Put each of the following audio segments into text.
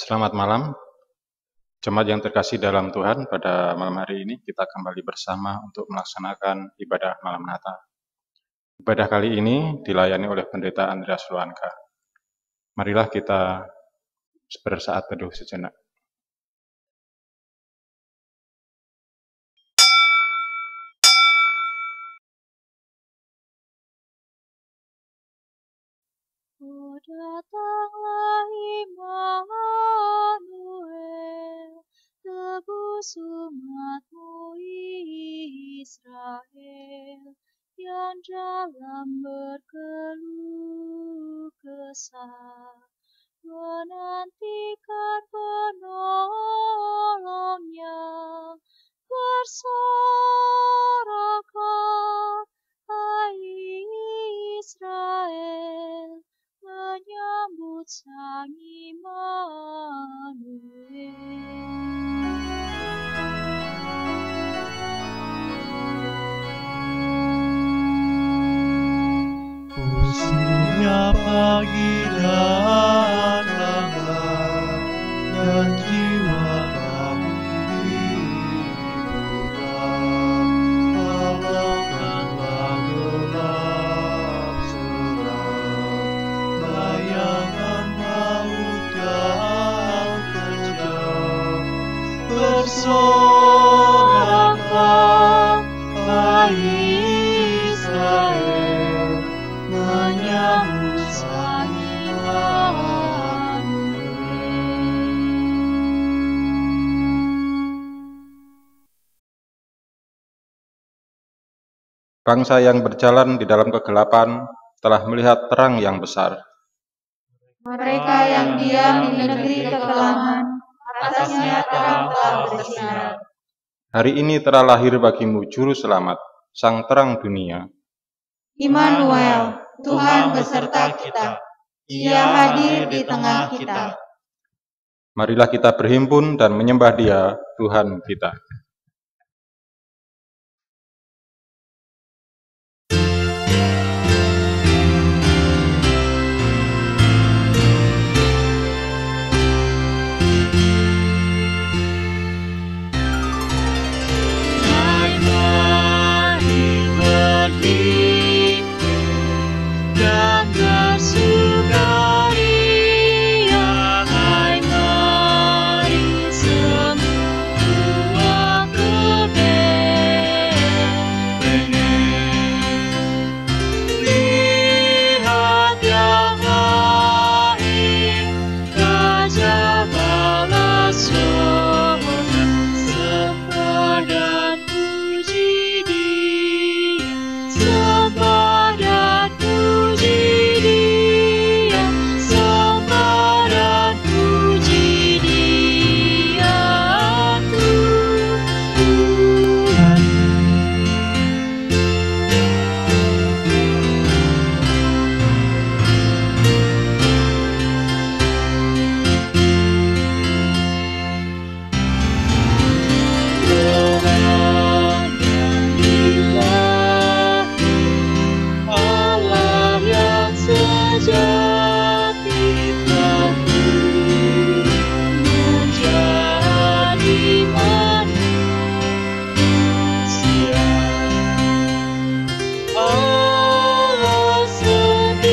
Selamat malam, jemaat yang terkasih dalam Tuhan. Pada malam hari ini kita kembali bersama untuk melaksanakan ibadah malam Natal. Ibadah kali ini dilayani oleh Pendeta Andreas Luanka. Marilah kita bersaat teduh sejenak. Oh, datanglah Immanuel, tebus umat-Mu Israel, yang dalam berkeluh kesah menantikan penolongnya. Bersoraklah, hai Israel, menyambut Sang Immanuel. Usulnya pagi datanglah, dan jiwa kami hiburkan. Halalkanlah gelap seram, bayangan maut yang kejam. Bersoraklah, hai Israel, menyambut Sang Immanuel. Bangsa yang berjalan di dalam kegelapan telah melihat terang yang besar. Mereka yang diam di negeri kekelaman, atasnya terang telah bersinar. Hari ini telah lahir bagimu Juru Selamat, Sang Terang Dunia. Immanuel, Tuhan beserta kita. Ia hadir di tengah kita. Marilah kita berhimpun dan menyembah Dia, Tuhan kita. Dan bersukaria, hai mari semua kebenaran. Lihat yang lain, Raja bala surga, sembah dan puji Dia, sembah dan puji Dia, sembah dan puji Dia, Tuhan. Tuhan yang ilahi, Allah yang sejati, telah menjadi manusia. Allah sendiri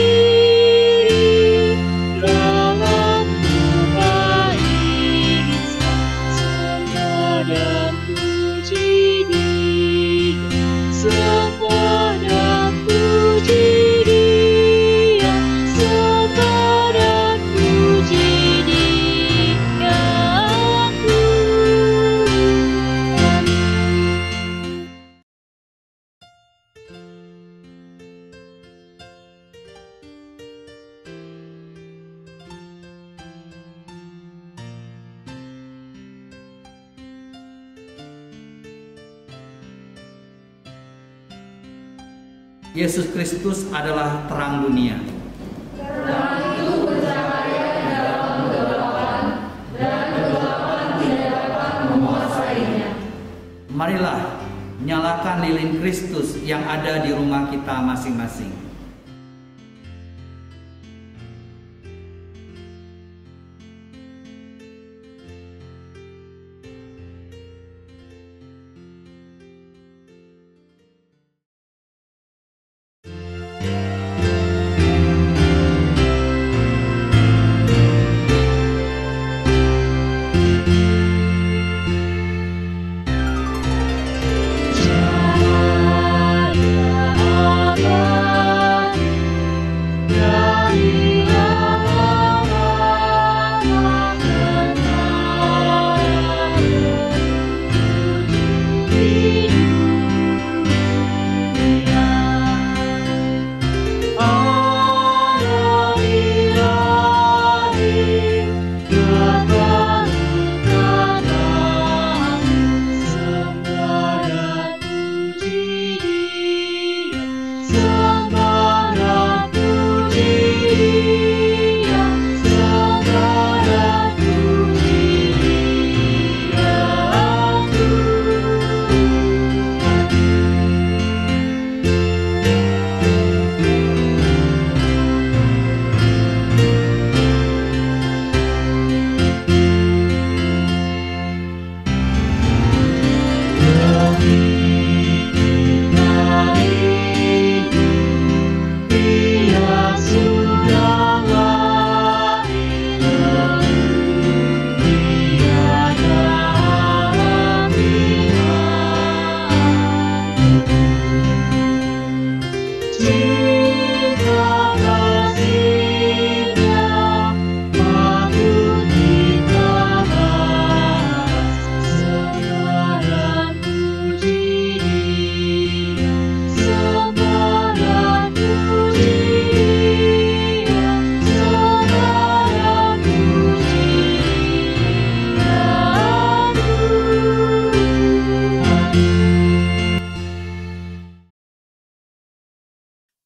dalam rumah insan, sembah dan puji Dia, sembah dan puji Dia, sembah dan puji Dia, Tuhan. Yesus Kristus adalah terang dunia. Marilah nyalakan lilin Kristus yang ada di rumah kita masing-masing.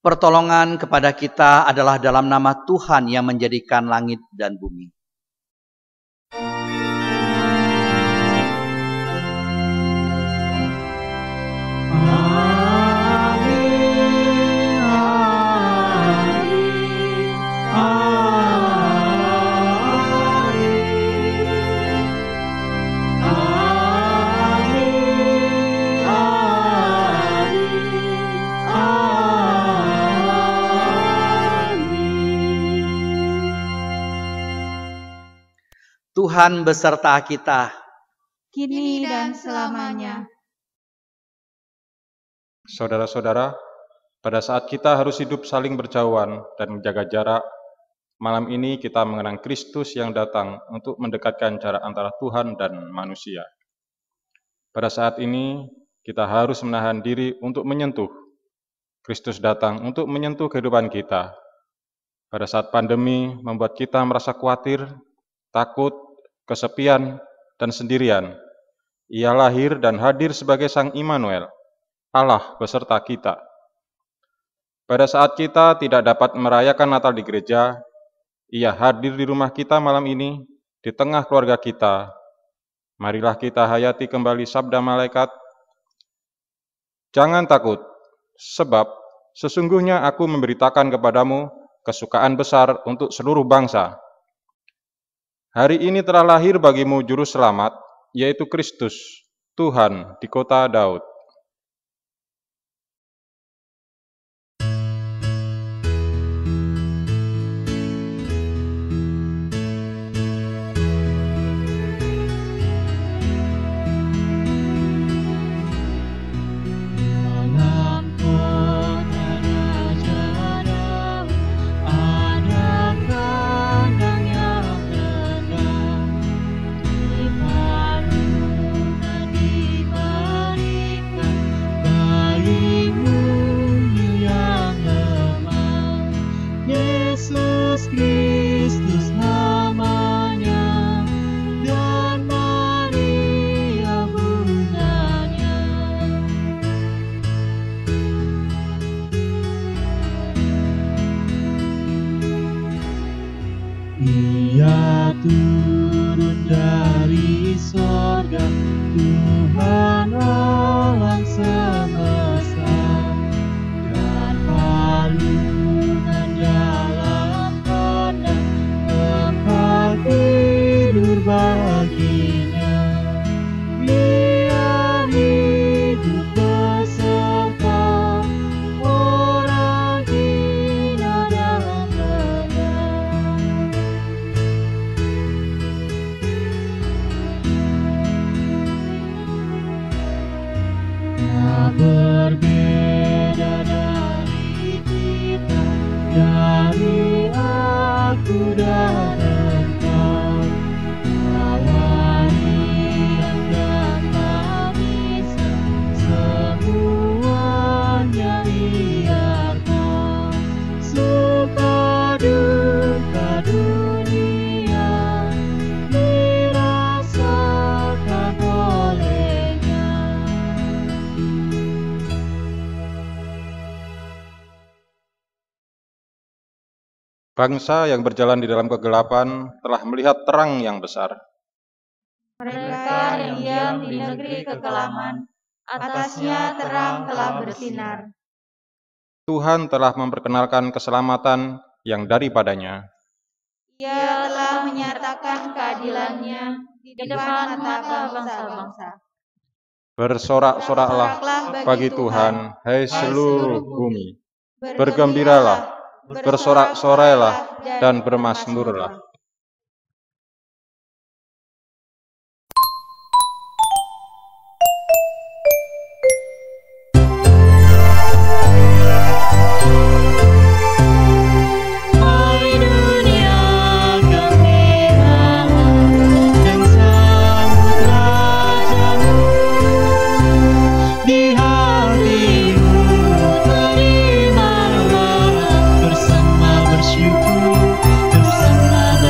Pertolongan kepada kita adalah dalam nama Tuhan yang menjadikan langit dan bumi. Tuhan beserta kita, kini dan selamanya. Saudara-saudara, pada saat kita harus hidup saling berjauhan dan menjaga jarak, malam ini kita mengenang Kristus yang datang untuk mendekatkan jarak antara Tuhan dan manusia. Pada saat ini, kita harus menahan diri untuk menyentuh. Kristus datang untuk menyentuh kehidupan kita. Pada saat pandemi membuat kita merasa khawatir, takut, kesepian, dan sendirian. Ia lahir dan hadir sebagai Sang Immanuel, Allah beserta kita. Pada saat kita tidak dapat merayakan Natal di gereja, Ia hadir di rumah kita malam ini, di tengah keluarga kita. Marilah kita hayati kembali sabda malaikat, "Jangan takut, sebab sesungguhnya aku memberitakan kepadamu kesukaan besar untuk seluruh bangsa. Hari ini telah lahir bagimu juru selamat, yaitu Kristus, Tuhan di kota Daud." Ia turun dari sorga, Tuhan alam semesta, dan palungan dalam tanda tempat tidur baginya. Biar hidup beserta orang hina dan rendah. Berbeda dari kita, dari aku dan engkau, yang tak bisa semuanya biarkan, suka duka dunia dirasakan olehnya. Bangsa yang berjalan di dalam kegelapan telah melihat terang yang besar. Mereka yang diam di negeri kekelaman, atasnya terang telah bersinar. Tuhan telah memperkenalkan keselamatan yang daripadanya. Ia telah menyatakan keadilannya di depan mata bangsa-bangsa. Bersorak-soraklah bagi Tuhan, hai seluruh bumi. Bergembiralah, bersorak-sorailah, dan bermazmurlah. Hai dunia kemewahan dan samudra jamu, di hatimu terimalah bersama bersyukur, bersama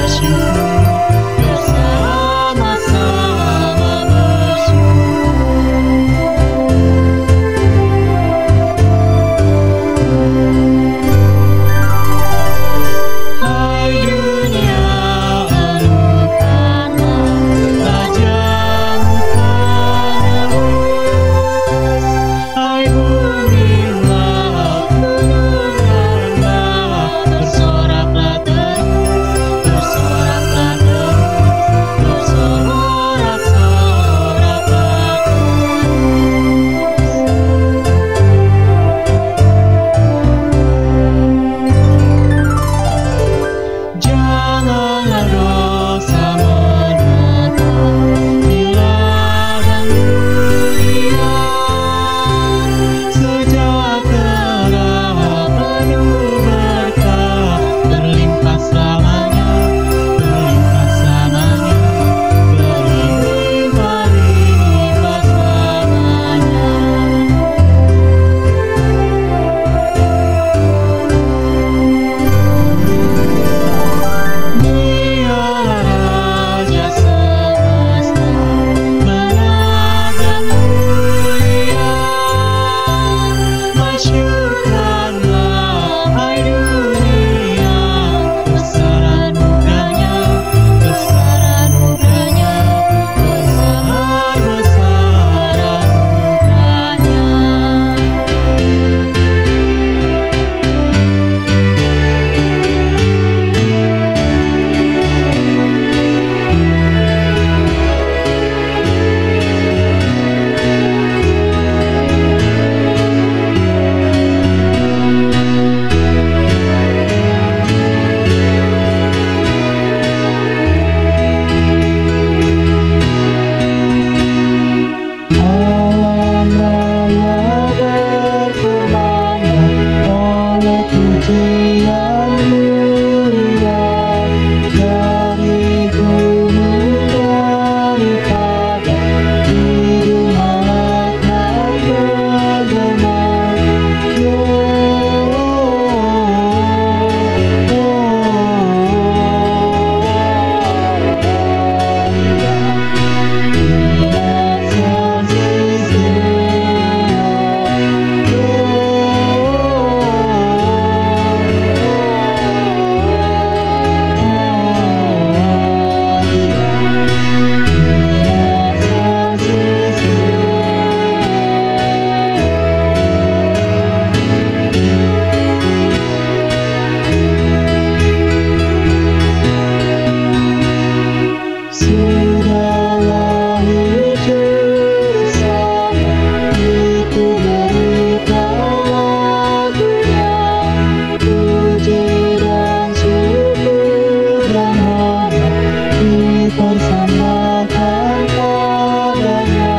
sudah lahir juru selamat, itu berikanlah dunia, puji dan syukur dan hormat dipersembahkan padanya.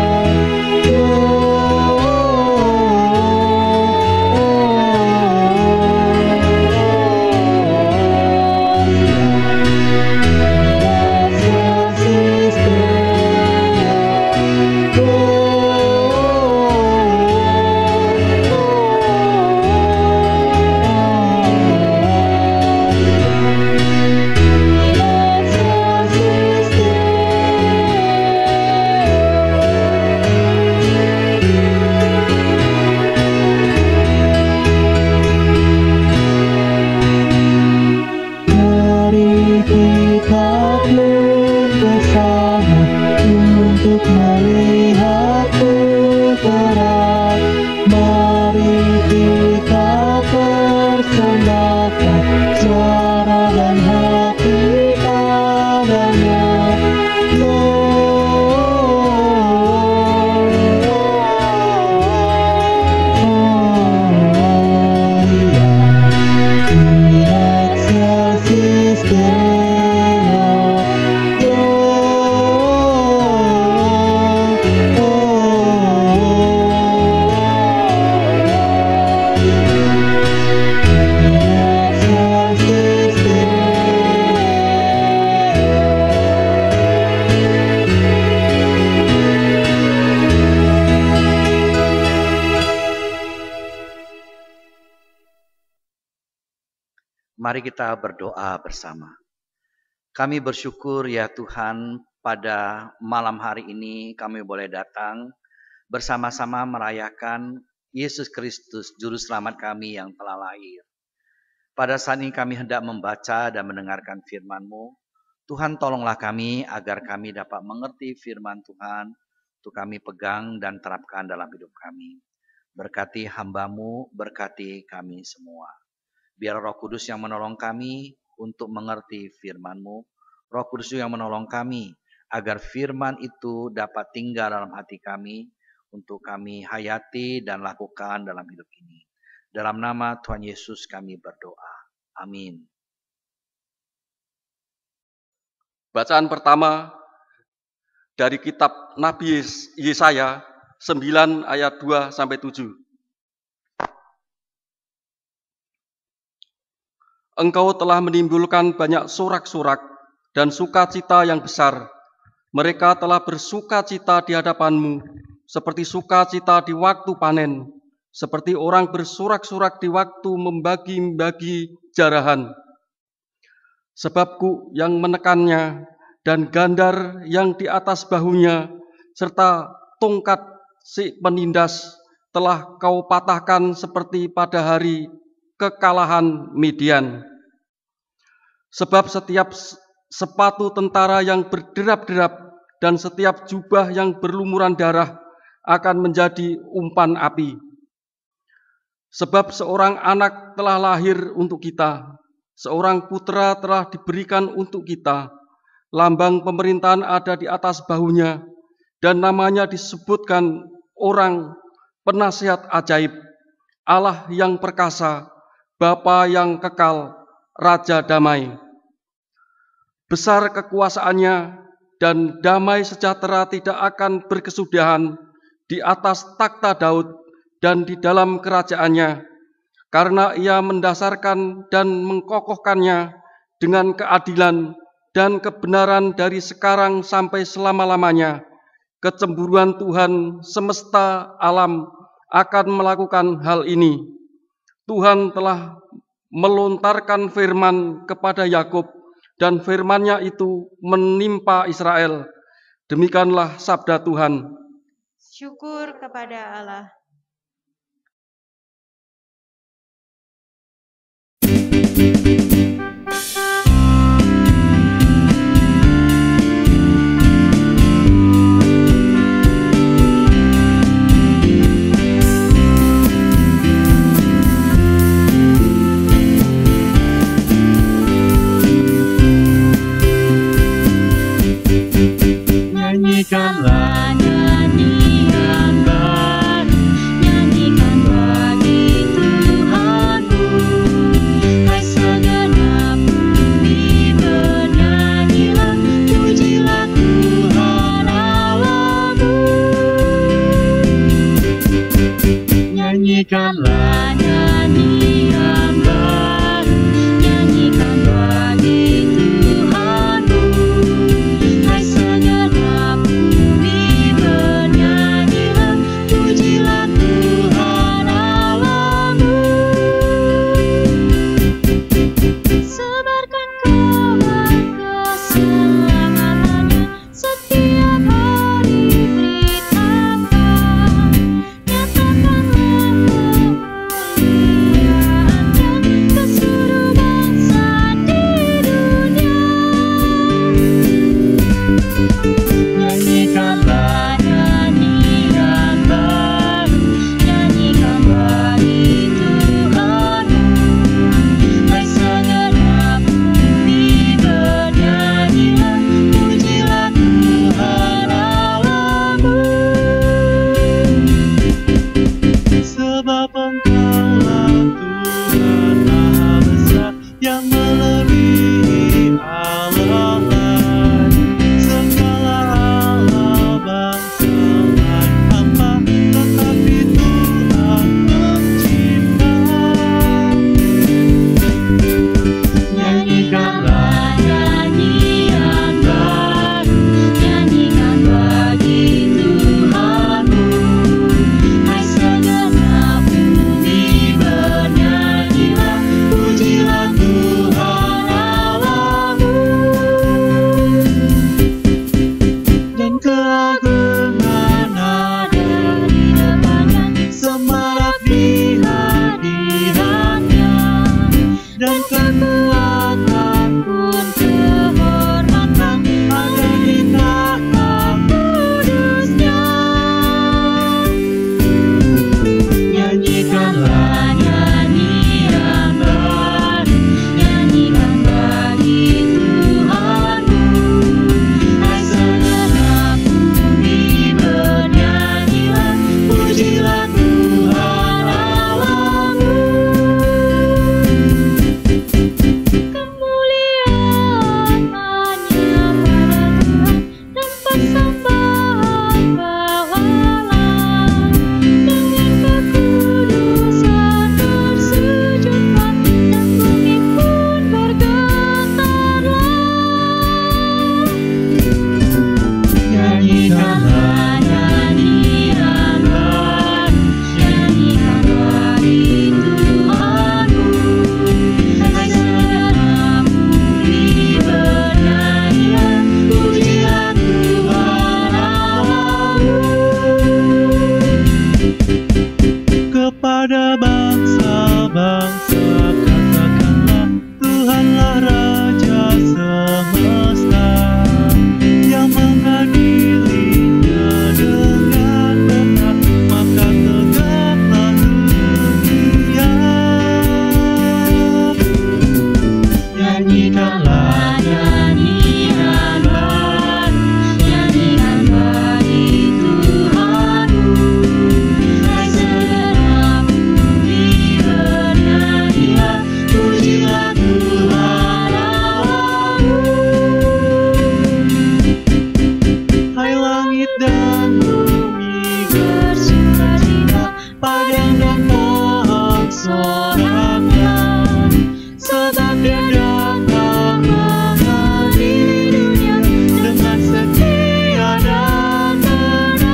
Mari kita pun bersama untuk melihat putra. Mari kita persembahkan suara dan hati padanya. Mari kita berdoa bersama. Kami bersyukur ya Tuhan, pada malam hari ini kami boleh datang bersama-sama merayakan Yesus Kristus, Juru Selamat kami yang telah lahir. Pada saat ini kami hendak membaca dan mendengarkan firman-Mu. Tuhan tolonglah kami agar kami dapat mengerti firman Tuhan, untuk kami pegang dan terapkan dalam hidup kami. Berkati hamba-Mu, berkati kami semua. Biar Roh Kudus yang menolong kami untuk mengerti firman-Mu. Roh Kudus yang menolong kami agar firman itu dapat tinggal dalam hati kami untuk kami hayati dan lakukan dalam hidup ini. Dalam nama Tuhan Yesus kami berdoa. Amin. Bacaan pertama dari kitab Nabi Yesaya 9 ayat 2 sampai 7. Engkau telah menimbulkan banyak sorak-sorak dan sukacita yang besar. Mereka telah bersukacita di hadapan-Mu, seperti sukacita di waktu panen, seperti orang bersorak-sorak di waktu membagi-bagi jarahan. Sebabku yang menekannya dan gandar yang di atas bahunya, serta tongkat si penindas telah kau patahkan seperti pada hari kekalahan Midian. Sebab setiap sepatu tentara yang berderap-derap dan setiap jubah yang berlumuran darah akan menjadi umpan api. Sebab seorang anak telah lahir untuk kita, seorang putra telah diberikan untuk kita. Lambang pemerintahan ada di atas bahunya, dan namanya disebutkan Orang Penasihat Ajaib, Allah yang perkasa, Bapa yang kekal, Raja damai. Besar kekuasaannya dan damai sejahtera tidak akan berkesudahan di atas takhta Daud dan di dalam kerajaannya, karena ia mendasarkan dan mengkokohkannya dengan keadilan dan kebenaran dari sekarang sampai selama-lamanya. Kecemburuan Tuhan semesta alam akan melakukan hal ini. Tuhan telah melontarkan firman kepada Yakub, dan firman-Nya itu menimpa Israel. Demikianlah sabda Tuhan. Syukur kepada Allah. Nyanyikanlah nyanyian baru, nyanyikan bagi Tuhanmu. Hai segenap bumi bernyanyilah, pujilah Tuhan Allahmu. Nyanyikanlah nyanyian baru, nyanyikan bagi Tuhanmu. Hai segenap bumi bernyanyilah, pujilah Tuhan Allahmu. Sebarkan kabar keselamatannya, setiap hari beritakan. Nyatakanlah kemuliaannya ke seluruh bangsa di dunia. Nyanyikanlah nyanyian baru, nyanyikan bagi Tuhanmu. Hai segenap bumi bernyanyilah, pujilah Tuhan Allahmu. Sebab Engkaulah Tuhan Maha Besar, yang melebihi Allah lain. Segala Allah bangsa lain hamba, tetapi Tuhan pencipta. Nyanyikanlah nyanyian baru, nyanyikan bagi Tuhanmu. Hai segenap bumi bernyanyilah, pujilah Tuhan Allahmu. Dan keagungan ada di depannya, semarak di hadiratnya. Dan kekuatan pun kehormatan ada di tahta kudusnya. Nyanyikanlah nyanyian baru, nyanyikan bagi Tuhanmu. Hai segenap bumi bernyanyilah, pujilah Tuhan Allahmu. Kemuliaan hanya pada Tuhan, dan persembahan bawalah. Dengan kekudusan bersujudlah, dan bumi pun bergetarlah. Nyanyikanlah nyanyian baru, nyanyikan bagi Tuhanmu. Hai segenap bumi bernyanyilah, pujilah Tuhan Allahmu. Kepada bangsa-bangsa katakanlah, Tuhanlah Raja semesta, yang mengadilinya dengan benar, maka tegaklah dunia. Nyanyikanlah nyanyian baru, nyanyikan bagi Tuhanmu. Hai segenap bumi bernyanyilah, pujilah Tuhan Allahmu. Hai langit dan bumi bersukacita, padang dan pohon soraknya. Sebab Dia datang mengadili dunia dengan setia dan benar.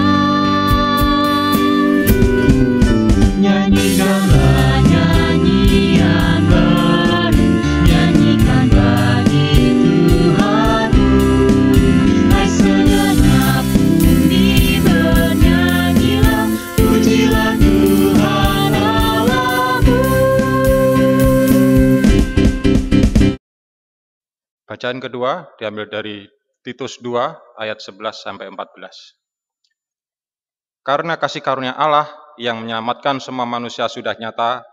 Nyanyikanlah nyanyian baru, nyanyikan bagi Tuhanmu. Hai segenap bumi bernyanyilah, pujilah Tuhan Allahmu. Bacaan kedua diambil dari Titus 2 ayat 11 sampai 14. Karena kasih karunia Allah yang menyelamatkan semua manusia sudah nyata,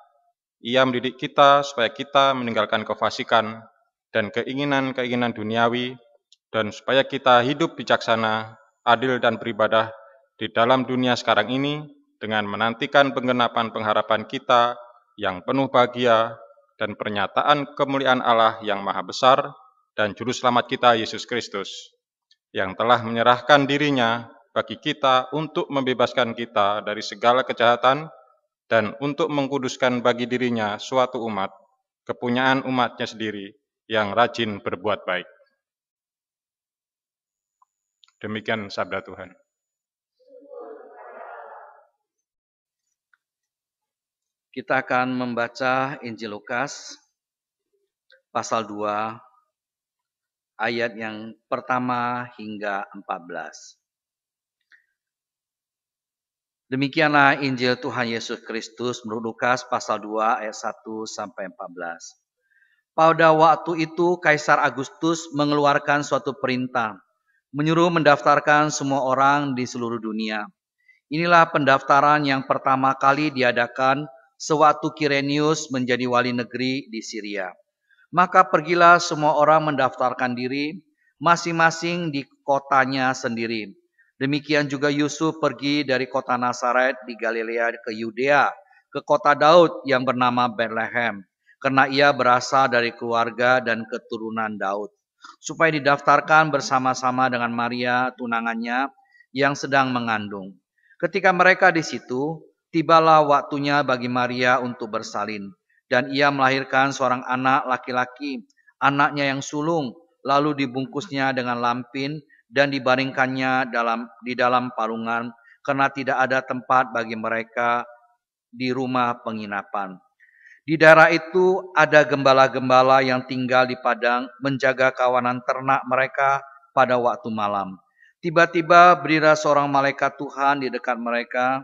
Ia mendidik kita supaya kita meninggalkan kefasikan dan keinginan-keinginan duniawi, dan supaya kita hidup bijaksana adil dan beribadah di dalam dunia sekarang ini dengan menantikan penggenapan pengharapan kita yang penuh bahagia dan pernyataan kemuliaan Allah yang maha besar dan Juru Selamat kita Yesus Kristus, yang telah menyerahkan dirinya bagi kita untuk membebaskan kita dari segala kejahatan dan untuk mengkuduskan bagi dirinya suatu umat, kepunyaan umatnya sendiri yang rajin berbuat baik. Demikian sabda Tuhan. Kita akan membaca Injil Lukas pasal 2 ayat yang pertama hingga 14. Demikianlah Injil Tuhan Yesus Kristus menurut Lukas pasal 2 ayat 1 sampai 14. Pada waktu itu Kaisar Agustus mengeluarkan suatu perintah, menyuruh mendaftarkan semua orang di seluruh dunia. Inilah pendaftaran yang pertama kali diadakan sewaktu Kirenius menjadi wali negeri di Syria. Maka pergilah semua orang mendaftarkan diri, masing-masing di kotanya sendiri. Demikian juga Yusuf pergi dari kota Nazaret di Galilea ke Yudea, ke kota Daud yang bernama Bethlehem, karena ia berasal dari keluarga dan keturunan Daud, supaya didaftarkan bersama-sama dengan Maria, tunangannya, yang sedang mengandung. Ketika mereka di situ, tibalah waktunya bagi Maria untuk bersalin, dan ia melahirkan seorang anak laki-laki, anaknya yang sulung, lalu dibungkusnya dengan lampin dan dibaringkannya di dalam palungan, karena tidak ada tempat bagi mereka di rumah penginapan. Di daerah itu ada gembala-gembala yang tinggal di padang menjaga kawanan ternak mereka pada waktu malam. Tiba-tiba berdiri seorang malaikat Tuhan di dekat mereka.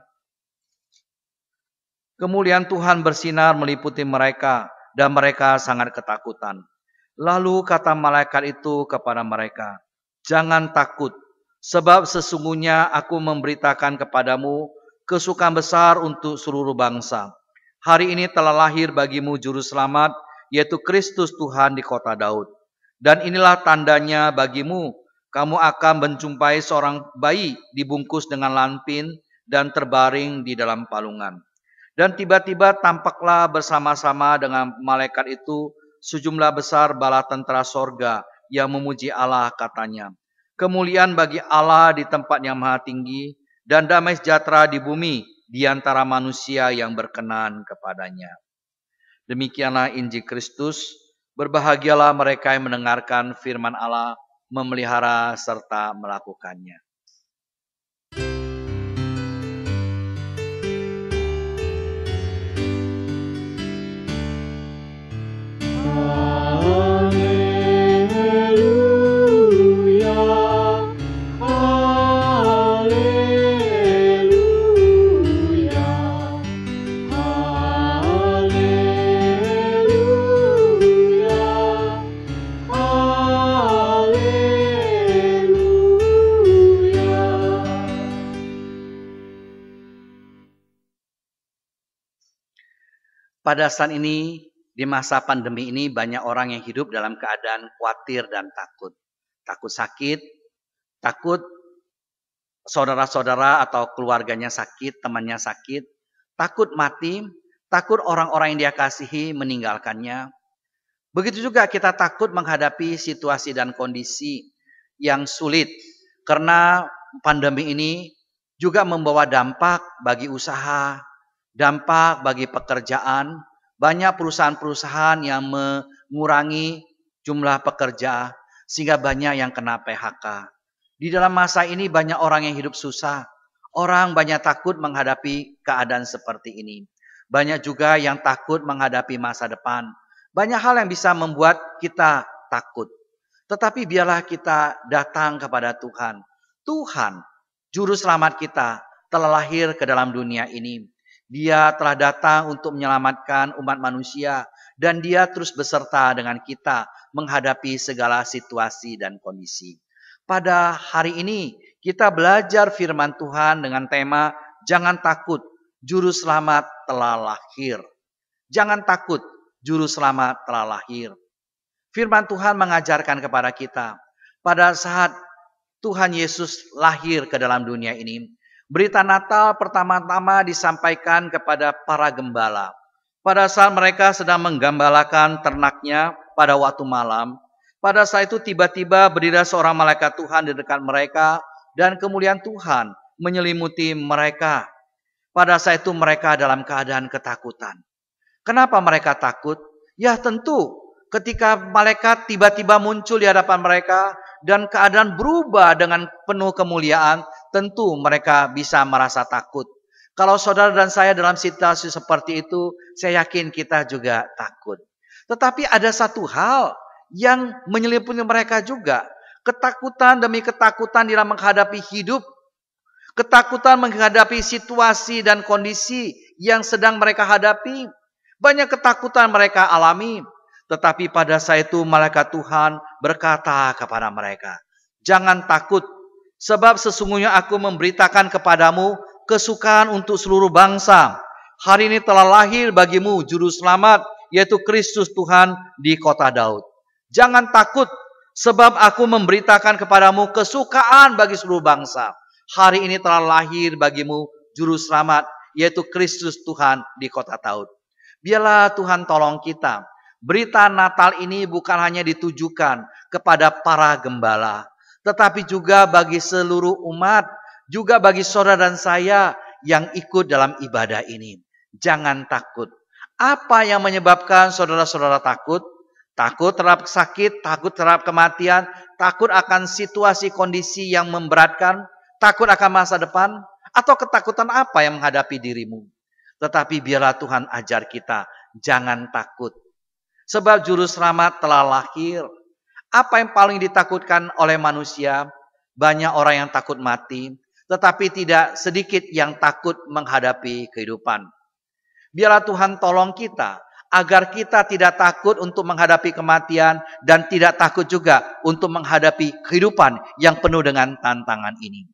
Kemuliaan Tuhan bersinar meliputi mereka dan mereka sangat ketakutan. Lalu kata malaikat itu kepada mereka, "Jangan takut, sebab sesungguhnya aku memberitakan kepadamu kesukaan besar untuk seluruh bangsa. Hari ini telah lahir bagimu Juru Selamat, yaitu Kristus Tuhan di kota Daud. Dan inilah tandanya bagimu, kamu akan menjumpai seorang bayi dibungkus dengan lampin dan terbaring di dalam palungan." Dan tiba-tiba tampaklah bersama-sama dengan malaikat itu sejumlah besar bala tentara sorga yang memuji Allah, katanya, "Kemuliaan bagi Allah di tempat yang maha tinggi, dan damai sejahtera di bumi di antara manusia yang berkenan kepadanya." Demikianlah Injil Kristus. Berbahagialah mereka yang mendengarkan firman Allah, memelihara serta melakukannya. Pada saat ini, di masa pandemi ini, banyak orang yang hidup dalam keadaan khawatir dan takut. Takut sakit, takut saudara-saudara atau keluarganya sakit, temannya sakit, takut mati, takut orang-orang yang dia kasihi meninggalkannya. Begitu juga kita takut menghadapi situasi dan kondisi yang sulit, karena pandemi ini juga membawa dampak bagi usaha, dampak bagi pekerjaan. Banyak perusahaan-perusahaan yang mengurangi jumlah pekerja sehingga banyak yang kena PHK. Di dalam masa ini banyak orang yang hidup susah. Orang banyak takut menghadapi keadaan seperti ini. Banyak juga yang takut menghadapi masa depan. Banyak hal yang bisa membuat kita takut. Tetapi biarlah kita datang kepada Tuhan. Tuhan, Juru Selamat kita, telah lahir ke dalam dunia ini. Dia telah datang untuk menyelamatkan umat manusia, dan dia terus beserta dengan kita menghadapi segala situasi dan kondisi. Pada hari ini kita belajar firman Tuhan dengan tema "Jangan takut, Juru Selamat telah lahir." Jangan takut, Juru Selamat telah lahir. Firman Tuhan mengajarkan kepada kita, pada saat Tuhan Yesus lahir ke dalam dunia ini. Berita Natal pertama-tama disampaikan kepada para gembala. Pada saat mereka sedang menggembalakan ternaknya pada waktu malam, pada saat itu tiba-tiba berdiri seorang malaikat Tuhan di dekat mereka dan kemuliaan Tuhan menyelimuti mereka. Pada saat itu mereka dalam keadaan ketakutan. Kenapa mereka takut? Ya tentu ketika malaikat tiba-tiba muncul di hadapan mereka dan keadaan berubah dengan penuh kemuliaan, tentu mereka bisa merasa takut. Kalau saudara dan saya dalam situasi seperti itu, saya yakin kita juga takut. Tetapi ada satu hal yang menyelimuti mereka juga. Ketakutan demi ketakutan dalam menghadapi hidup. Ketakutan menghadapi situasi dan kondisi yang sedang mereka hadapi. Banyak ketakutan mereka alami. Tetapi pada saat itu malaikat Tuhan berkata kepada mereka, jangan takut, sebab sesungguhnya aku memberitakan kepadamu kesukaan untuk seluruh bangsa. Hari ini telah lahir bagimu juru selamat, yaitu Kristus Tuhan di kota Daud. Jangan takut, sebab aku memberitakan kepadamu kesukaan bagi seluruh bangsa. Hari ini telah lahir bagimu juru selamat, yaitu Kristus Tuhan di kota Daud. Biarlah Tuhan tolong kita. Berita Natal ini bukan hanya ditujukan kepada para gembala, tetapi juga bagi seluruh umat, juga bagi saudara dan saya yang ikut dalam ibadah ini. Jangan takut. Apa yang menyebabkan saudara-saudara takut? Takut terhadap sakit, takut terhadap kematian, takut akan situasi kondisi yang memberatkan, takut akan masa depan, atau ketakutan apa yang menghadapi dirimu? Tetapi biarlah Tuhan ajar kita, jangan takut. Sebab juru selamat telah lahir. Apa yang paling ditakutkan oleh manusia? Banyak orang yang takut mati, tetapi tidak sedikit yang takut menghadapi kehidupan. Biarlah Tuhan tolong kita, agar kita tidak takut untuk menghadapi kematian, dan tidak takut juga untuk menghadapi kehidupan yang penuh dengan tantangan ini.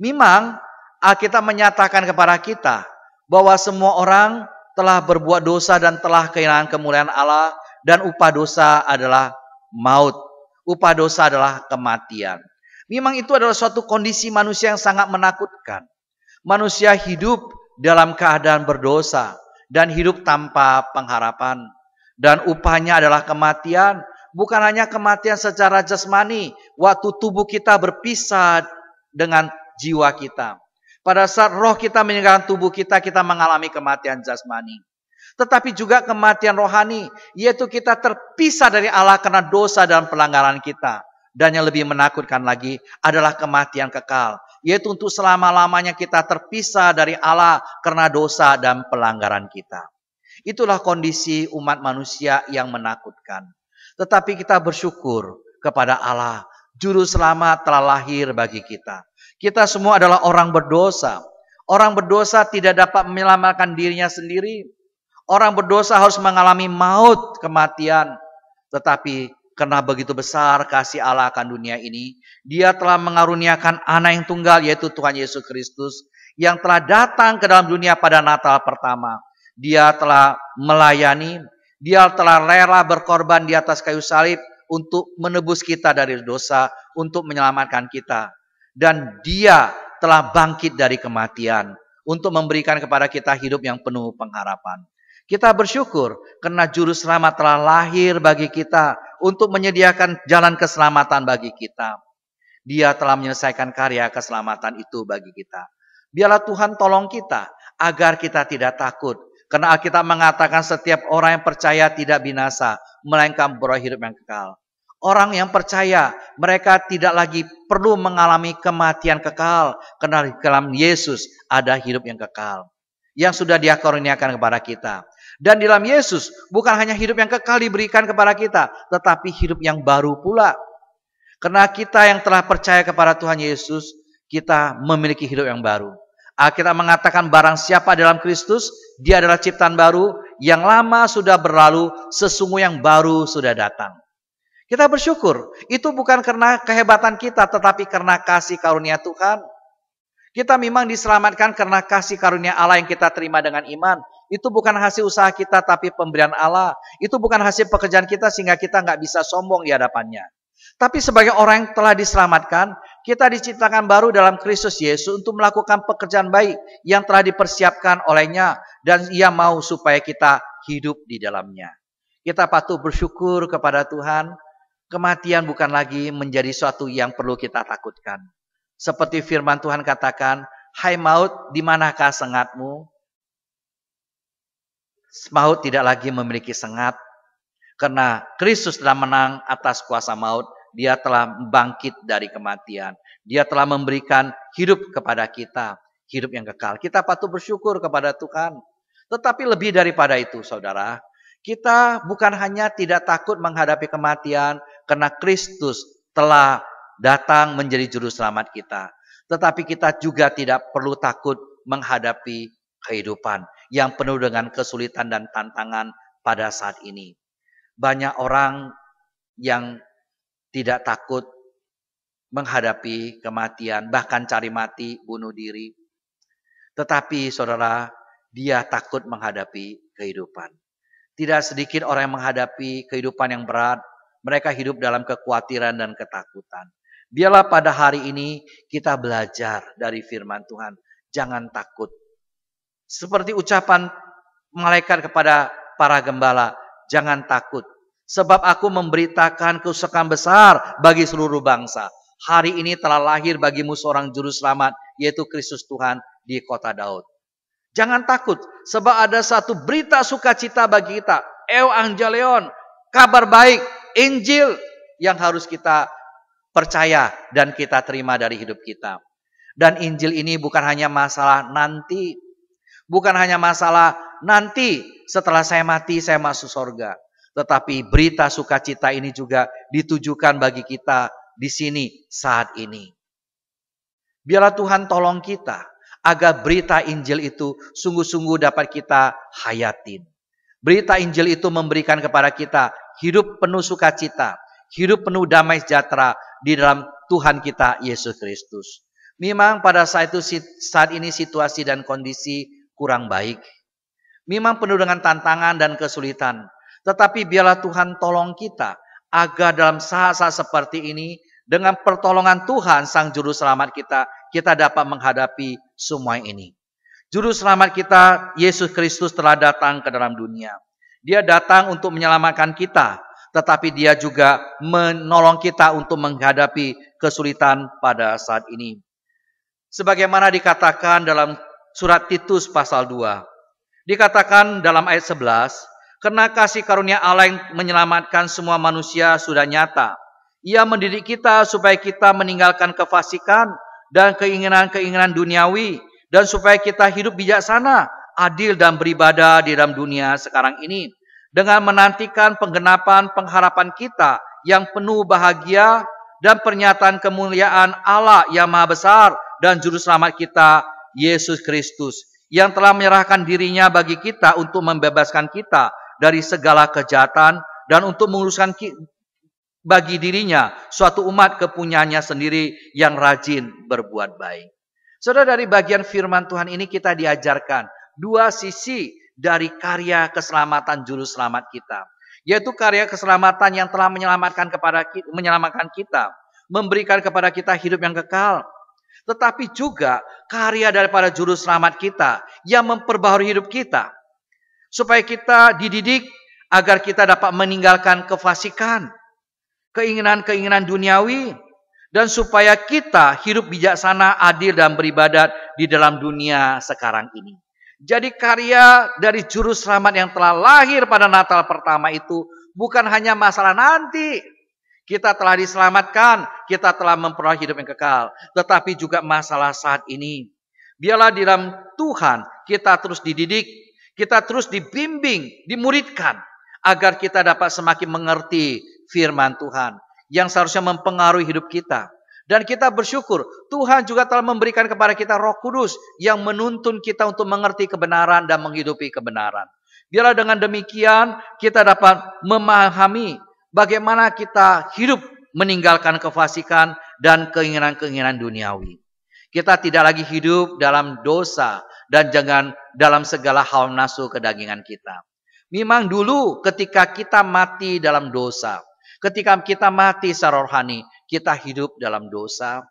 Memang, Alkitab menyatakan kepada kita, bahwa semua orang telah berbuat dosa dan telah kehilangan kemuliaan Allah, dan upah dosa adalah maut. Upah dosa adalah kematian. Memang itu adalah suatu kondisi manusia yang sangat menakutkan. Manusia hidup dalam keadaan berdosa dan hidup tanpa pengharapan. Dan upahnya adalah kematian. Bukan hanya kematian secara jasmani, waktu tubuh kita berpisah dengan jiwa kita. Pada saat roh kita meninggalkan tubuh kita, kita mengalami kematian jasmani. Tetapi juga kematian rohani, yaitu kita terpisah dari Allah karena dosa dan pelanggaran kita. Dan yang lebih menakutkan lagi adalah kematian kekal, yaitu untuk selama-lamanya kita terpisah dari Allah karena dosa dan pelanggaran kita. Itulah kondisi umat manusia yang menakutkan. Tetapi kita bersyukur kepada Allah, juru selamat telah lahir bagi kita. Kita semua adalah orang berdosa. Orang berdosa tidak dapat menyelamatkan dirinya sendiri. Orang berdosa harus mengalami maut, kematian. Tetapi karena begitu besar kasih Allah akan dunia ini, Dia telah mengaruniakan anak yang tunggal, yaitu Tuhan Yesus Kristus, yang telah datang ke dalam dunia pada Natal pertama. Dia telah melayani, Dia telah rela berkorban di atas kayu salib untuk menebus kita dari dosa, untuk menyelamatkan kita. Dan Dia telah bangkit dari kematian untuk memberikan kepada kita hidup yang penuh pengharapan. Kita bersyukur karena juru selamat telah lahir bagi kita untuk menyediakan jalan keselamatan bagi kita. Dia telah menyelesaikan karya keselamatan itu bagi kita. Biarlah Tuhan tolong kita agar kita tidak takut. Karena Alkitab mengatakan setiap orang yang percaya tidak binasa, melainkan beroleh hidup yang kekal. Orang yang percaya, mereka tidak lagi perlu mengalami kematian kekal. Karena di dalam Yesus ada hidup yang kekal, yang sudah Dia karuniakan kepada kita. Dan di dalam Yesus bukan hanya hidup yang kekal diberikan kepada kita, tetapi hidup yang baru pula. Karena kita yang telah percaya kepada Tuhan Yesus, kita memiliki hidup yang baru. Alkitab mengatakan barang siapa dalam Kristus, dia adalah ciptaan baru, yang lama sudah berlalu, sesungguhnya yang baru sudah datang. Kita bersyukur, itu bukan karena kehebatan kita, tetapi karena kasih karunia Tuhan. Kita memang diselamatkan karena kasih karunia Allah yang kita terima dengan iman. Itu bukan hasil usaha kita, tapi pemberian Allah. Itu bukan hasil pekerjaan kita, sehingga kita nggak bisa sombong di hadapannya. Tapi sebagai orang yang telah diselamatkan, Kita diciptakan baru dalam Kristus Yesus untuk melakukan pekerjaan baik yang telah dipersiapkan olehnya. Dan Ia mau supaya kita hidup di dalamnya. Kita patut bersyukur kepada Tuhan. Kematian bukan lagi menjadi suatu yang perlu kita takutkan. Seperti firman Tuhan katakan, hai maut, di manakah sengatmu? Maut tidak lagi memiliki sengat. Karena Kristus telah menang atas kuasa maut. Dia telah bangkit dari kematian. Dia telah memberikan hidup kepada kita. Hidup yang kekal. Kita patut bersyukur kepada Tuhan. Tetapi lebih daripada itu, saudara. Kita bukan hanya tidak takut menghadapi kematian. Karena Kristus telah datang menjadi juru selamat kita. Tetapi kita juga tidak perlu takut menghadapi kehidupan. Yang penuh dengan kesulitan dan tantangan pada saat ini. Banyak orang yang tidak takut menghadapi kematian, bahkan cari mati, bunuh diri. Tetapi saudara, dia takut menghadapi kehidupan. Tidak sedikit orang yang menghadapi kehidupan yang berat, mereka hidup dalam kekhawatiran dan ketakutan. Biarlah pada hari ini kita belajar dari firman Tuhan, jangan takut. Seperti ucapan malaikat kepada para gembala, jangan takut. Sebab aku memberitakan kesukaan besar bagi seluruh bangsa. Hari ini telah lahir bagimu seorang juru selamat, yaitu Kristus Tuhan di kota Daud. Jangan takut, sebab ada satu berita sukacita bagi kita. Evangelion, kabar baik, Injil yang harus kita percaya dan kita terima dari hidup kita. Dan Injil ini bukan hanya masalah nanti. Bukan hanya masalah nanti setelah saya mati saya masuk surga. Tetapi berita sukacita ini juga ditujukan bagi kita di sini saat ini. Biarlah Tuhan tolong kita agar berita Injil itu sungguh-sungguh dapat kita hayatin. Berita Injil itu memberikan kepada kita hidup penuh sukacita, hidup penuh damai sejahtera di dalam Tuhan kita Yesus Kristus. Memang pada saat ini situasi dan kondisi kurang baik. Memang penuh dengan tantangan dan kesulitan. Tetapi biarlah Tuhan tolong kita agar dalam saat-saat seperti ini dengan pertolongan Tuhan Sang Juru Selamat kita dapat menghadapi semua ini. Juru Selamat kita Yesus Kristus telah datang ke dalam dunia. Dia datang untuk menyelamatkan kita, tetapi Dia juga menolong kita untuk menghadapi kesulitan pada saat ini. Sebagaimana dikatakan dalam surat Titus pasal 2. Dikatakan dalam ayat 11, karena kasih karunia Allah yang menyelamatkan semua manusia sudah nyata. Ia mendidik kita supaya kita meninggalkan kefasikan dan keinginan-keinginan duniawi. Dan supaya kita hidup bijaksana, adil dan beribadah di dalam dunia sekarang ini. Dengan menantikan penggenapan pengharapan kita yang penuh bahagia dan pernyataan kemuliaan Allah yang maha besar dan juru selamat kita, Yesus Kristus. Yang telah menyerahkan dirinya bagi kita untuk membebaskan kita dari segala kejahatan dan untuk menguruskan bagi dirinya suatu umat kepunyaannya sendiri yang rajin berbuat baik. Saudara, dari bagian firman Tuhan ini kita diajarkan dua sisi dari karya keselamatan juru selamat kita. Yaitu karya keselamatan yang telah menyelamatkan kita, memberikan kepada kita hidup yang kekal. Tetapi juga karya daripada juru selamat kita yang memperbaharui hidup kita. Supaya kita dididik agar kita dapat meninggalkan kefasikan, keinginan-keinginan duniawi, dan supaya kita hidup bijaksana, adil, dan beribadat di dalam dunia sekarang ini. Jadi karya dari juru selamat yang telah lahir pada Natal pertama itu bukan hanya masalah nanti. Kita telah diselamatkan, kita telah memperoleh hidup yang kekal. Tetapi juga masalah saat ini. Biarlah di dalam Tuhan kita terus dididik, kita terus dibimbing, dimuridkan. Agar kita dapat semakin mengerti firman Tuhan. Yang seharusnya mempengaruhi hidup kita. Dan kita bersyukur Tuhan juga telah memberikan kepada kita Roh Kudus. Yang menuntun kita untuk mengerti kebenaran dan menghidupi kebenaran. Biarlah dengan demikian kita dapat memahami bagaimana kita hidup meninggalkan kefasikan dan keinginan-keinginan duniawi. Kita tidak lagi hidup dalam dosa dan jangan dalam segala hal nafsu kedagingan kita. Memang dulu ketika kita mati dalam dosa, ketika kita mati secara rohani, kita hidup dalam dosa.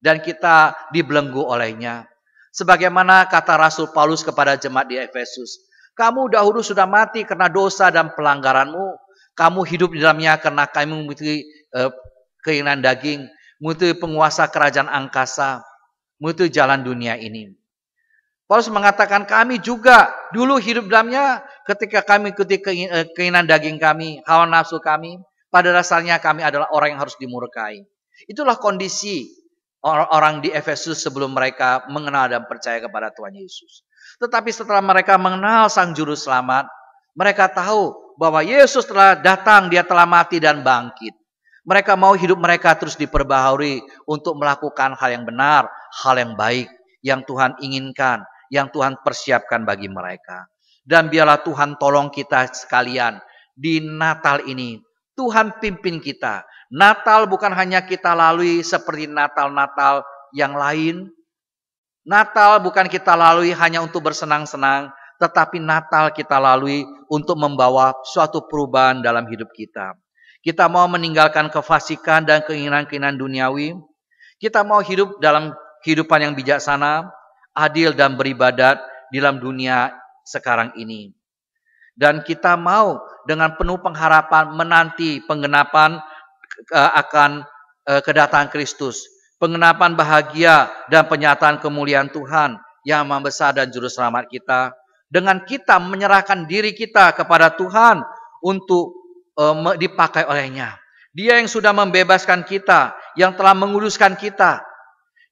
dan kita dibelenggu olehnya. Sebagaimana kata Rasul Paulus kepada jemaat di Efesus, kamu dahulu sudah mati karena dosa dan pelanggaranmu. Kamu hidup di dalamnya karena kamu mengikuti keinginan daging, mengikuti penguasa kerajaan angkasa, mengikuti jalan dunia ini. Paulus mengatakan kami juga dulu hidup dalamnya ketika kami ikuti keinginan daging kami, hawa nafsu kami. Pada dasarnya kami adalah orang yang harus dimurkai. Itulah kondisi orang di Efesus sebelum mereka mengenal dan percaya kepada Tuhan Yesus. Tetapi setelah mereka mengenal Sang Juru Selamat, mereka tahu bahwa Yesus telah datang, dia telah mati dan bangkit. Mereka mau hidup mereka terus diperbaharui untuk melakukan hal yang benar, hal yang baik, yang Tuhan inginkan, yang Tuhan persiapkan bagi mereka. Dan biarlah Tuhan tolong kita sekalian di Natal ini. Tuhan pimpin kita. Natal bukan hanya kita lalui seperti Natal-Natal yang lain. Natal bukan kita lalui hanya untuk bersenang-senang, tetapi Natal kita lalui untuk membawa suatu perubahan dalam hidup kita. Kita mau meninggalkan kefasikan dan keinginan-keinginan duniawi. Kita mau hidup dalam kehidupan yang bijaksana, adil dan beribadat di dalam dunia sekarang ini. Dan kita mau dengan penuh pengharapan menanti penggenapan akan kedatangan Kristus. Penggenapan bahagia dan penyataan kemuliaan Tuhan yang Maha Besar dan Juru Selamat kita. Dengan kita menyerahkan diri kita kepada Tuhan untuk dipakai olehnya. Dia yang sudah membebaskan kita, yang telah menguduskan kita.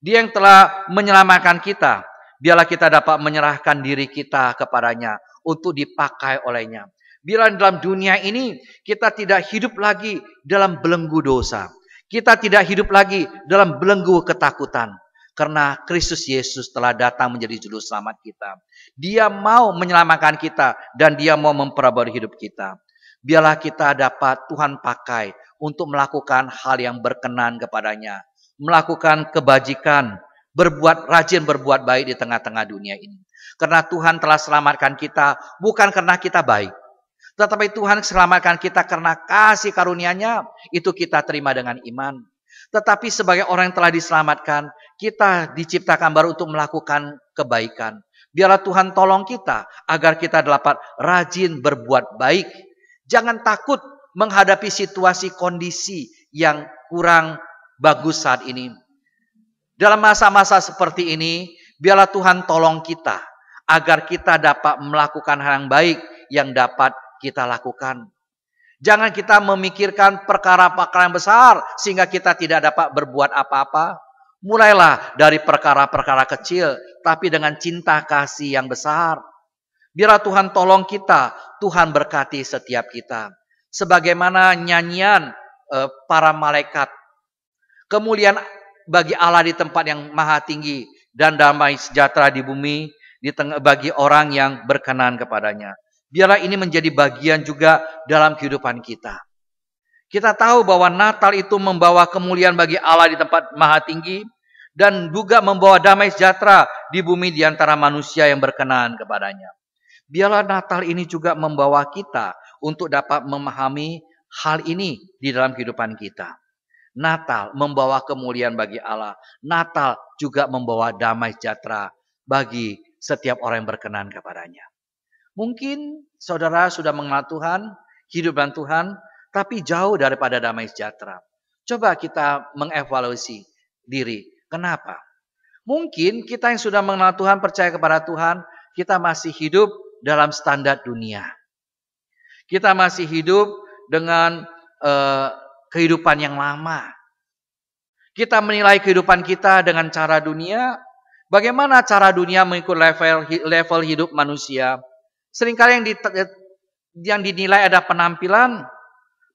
Dia yang telah menyelamatkan kita. Biarlah kita dapat menyerahkan diri kita kepadanya untuk dipakai olehnya. Biarlah dalam dunia ini kita tidak hidup lagi dalam belenggu dosa. Kita tidak hidup lagi dalam belenggu ketakutan. Karena Kristus Yesus telah datang menjadi juru selamat kita. Dia mau menyelamatkan kita dan dia mau memperbaiki hidup kita. Biarlah kita dapat Tuhan pakai untuk melakukan hal yang berkenan kepadanya. Melakukan kebajikan, rajin berbuat baik di tengah-tengah dunia ini. Karena Tuhan telah selamatkan kita bukan karena kita baik. Tetapi Tuhan selamatkan kita karena kasih karunia-Nya, itu kita terima dengan iman. Tetapi sebagai orang yang telah diselamatkan, kita diciptakan baru untuk melakukan kebaikan. Biarlah Tuhan tolong kita agar kita dapat rajin berbuat baik. Jangan takut menghadapi situasi kondisi yang kurang bagus saat ini. Dalam masa-masa seperti ini, biarlah Tuhan tolong kita agar kita dapat melakukan hal yang baik yang dapat kita lakukan. Jangan kita memikirkan perkara-perkara yang besar sehingga kita tidak dapat berbuat apa-apa. Mulailah dari perkara-perkara kecil, tapi dengan cinta kasih yang besar. Biarlah Tuhan tolong kita, Tuhan berkati setiap kita. Sebagaimana nyanyian para malaikat. Kemuliaan bagi Allah di tempat yang maha tinggi dan damai sejahtera di bumi bagi orang yang berkenan kepadanya. Biarlah ini menjadi bagian juga dalam kehidupan kita. Kita tahu bahwa Natal itu membawa kemuliaan bagi Allah di tempat maha tinggi dan juga membawa damai sejahtera di bumi di antara manusia yang berkenan kepadanya. Biarlah Natal ini juga membawa kita untuk dapat memahami hal ini di dalam kehidupan kita. Natal membawa kemuliaan bagi Allah. Natal juga membawa damai sejahtera bagi setiap orang yang berkenan kepadanya. Mungkin saudara sudah mengenal Tuhan, hidup dengan Tuhan, tapi jauh daripada damai sejahtera. Coba kita mengevaluasi diri. Kenapa? Mungkin kita yang sudah mengenal Tuhan, percaya kepada Tuhan, kita masih hidup dalam standar dunia. Kita masih hidup dengan kehidupan yang lama. Kita menilai kehidupan kita dengan cara dunia. Bagaimana cara dunia mengikut level hidup manusia? Seringkali yang dinilai ada penampilan,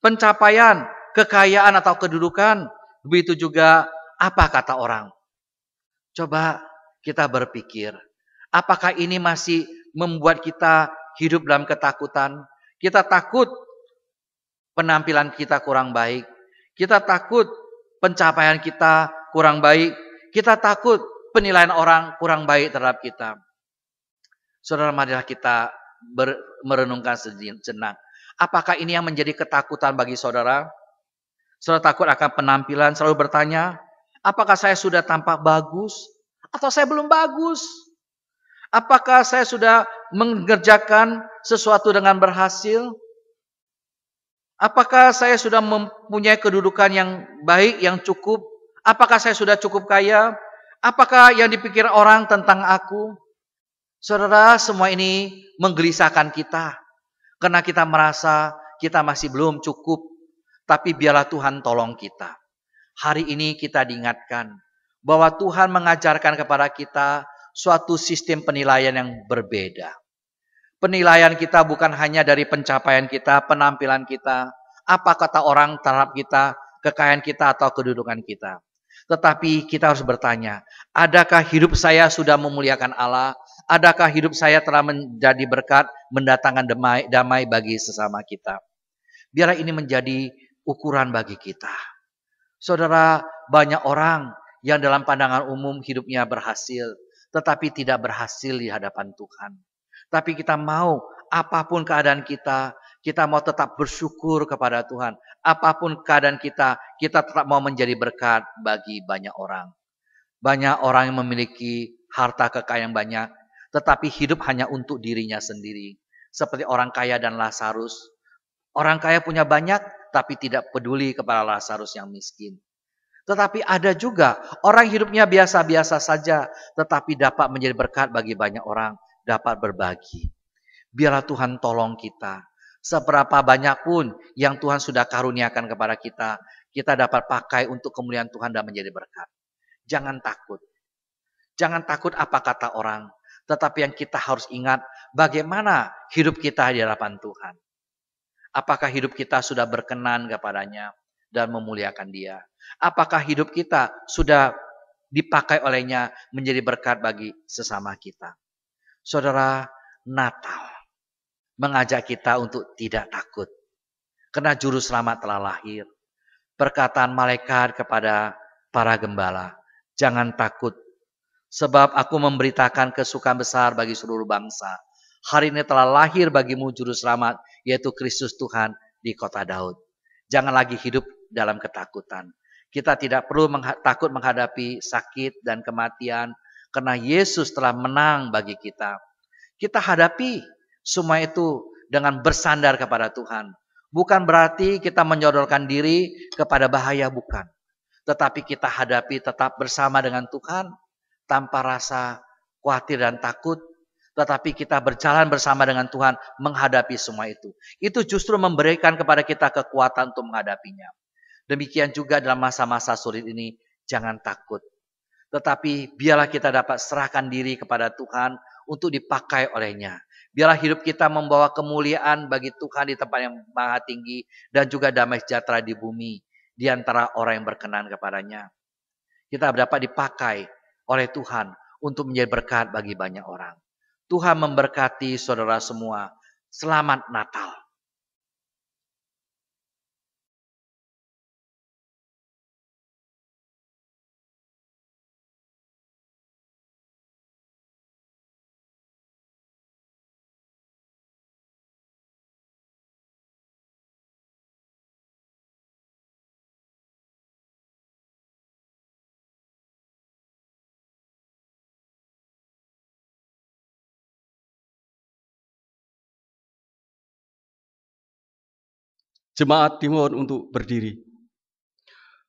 pencapaian, kekayaan atau kedudukan. Begitu juga apa kata orang. Coba kita berpikir, apakah ini masih membuat kita hidup dalam ketakutan? Kita takut penampilan kita kurang baik. Kita takut pencapaian kita kurang baik. Kita takut penilaian orang kurang baik terhadap kita. Saudara, marilah kita merenungkan sejenak. Apakah ini yang menjadi ketakutan bagi saudara? Saudara takut akan penampilan, selalu bertanya, Apakah saya sudah tampak bagus atau saya belum bagus? Apakah saya sudah mengerjakan sesuatu dengan berhasil? Apakah saya sudah mempunyai kedudukan yang baik, yang cukup? Apakah saya sudah cukup kaya? Apakah yang dipikir orang tentang aku? Saudara, semua ini menggelisahkan kita. Karena kita merasa kita masih belum cukup. Tapi biarlah Tuhan tolong kita. Hari ini kita diingatkan bahwa Tuhan mengajarkan kepada kita suatu sistem penilaian yang berbeda. Penilaian kita bukan hanya dari pencapaian kita, penampilan kita, apa kata orang terhadap kita, kekayaan kita atau kedudukan kita. Tetapi kita harus bertanya, adakah hidup saya sudah memuliakan Allah? Adakah hidup saya telah menjadi berkat, mendatangkan damai bagi sesama kita? Biarlah ini menjadi ukuran bagi kita. Saudara, banyak orang yang dalam pandangan umum hidupnya berhasil, tetapi tidak berhasil di hadapan Tuhan. Tapi kita mau, apapun keadaan kita mau tetap bersyukur kepada Tuhan. Apapun keadaan kita tetap mau menjadi berkat bagi banyak orang. Banyak orang yang memiliki harta kekayaan banyak, tetapi hidup hanya untuk dirinya sendiri. Seperti orang kaya dan Lazarus. Orang kaya punya banyak, tapi tidak peduli kepada Lazarus yang miskin. Tetapi ada juga orang hidupnya biasa-biasa saja, tetapi dapat menjadi berkat bagi banyak orang, dapat berbagi. Biarlah Tuhan tolong kita. Seberapa banyak pun yang Tuhan sudah karuniakan kepada kita, kita dapat pakai untuk kemuliaan Tuhan dan menjadi berkat. Jangan takut. Jangan takut apa kata orang. Tetapi yang kita harus ingat, bagaimana hidup kita di hadapan Tuhan. Apakah hidup kita sudah berkenan kepadanya dan memuliakan Dia? Apakah hidup kita sudah dipakai olehnya menjadi berkat bagi sesama kita? Saudara, Natal mengajak kita untuk tidak takut. Karena Juru Selamat telah lahir. Perkataan malaikat kepada para gembala, jangan takut. Sebab aku memberitakan kesukaan besar bagi seluruh bangsa. Hari ini telah lahir bagimu Juru Selamat, yaitu Kristus Tuhan di kota Daud. Jangan lagi hidup dalam ketakutan. Kita tidak perlu takut menghadapi sakit dan kematian, karena Yesus telah menang bagi kita. Kita hadapi semua itu dengan bersandar kepada Tuhan. Bukan berarti kita menyodorkan diri kepada bahaya, bukan. Tetapi kita hadapi tetap bersama dengan Tuhan, tanpa rasa khawatir dan takut. Tetapi kita berjalan bersama dengan Tuhan menghadapi semua itu. Itu justru memberikan kepada kita kekuatan untuk menghadapinya. Demikian juga dalam masa-masa sulit ini, jangan takut. Tetapi biarlah kita dapat serahkan diri kepada Tuhan untuk dipakai olehnya. Biarlah hidup kita membawa kemuliaan bagi Tuhan di tempat yang maha tinggi dan juga damai sejahtera di bumi di antara orang yang berkenan kepadanya. Kita dapat dipakai oleh Tuhan untuk menjadi berkat bagi banyak orang. Tuhan memberkati saudara semua. Selamat Natal. Jemaat dimohon untuk berdiri.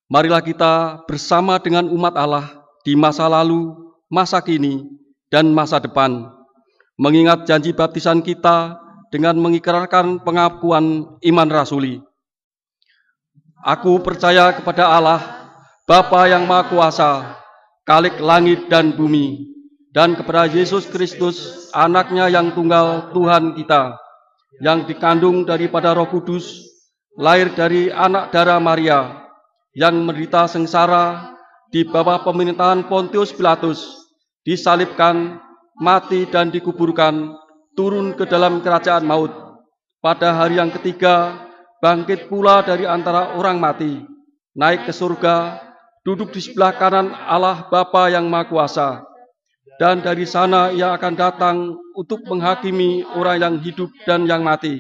Marilah kita bersama dengan umat Allah di masa lalu, masa kini, dan masa depan, mengingat janji baptisan kita dengan mengikrarkan pengakuan iman rasuli. Aku percaya kepada Allah, Bapa yang Maha Kuasa, Khalik langit dan bumi, dan kepada Yesus Kristus, anaknya yang tunggal Tuhan kita, yang dikandung daripada Roh Kudus, lahir dari anak darah Maria, yang menderita sengsara di bawah pemerintahan Pontius Pilatus, disalibkan, mati dan dikuburkan, turun ke dalam kerajaan maut. Pada hari yang ketiga, bangkit pula dari antara orang mati, naik ke surga, duduk di sebelah kanan Allah Bapa yang Maha Kuasa. Dan dari sana Ia akan datang untuk menghakimi orang yang hidup dan yang mati.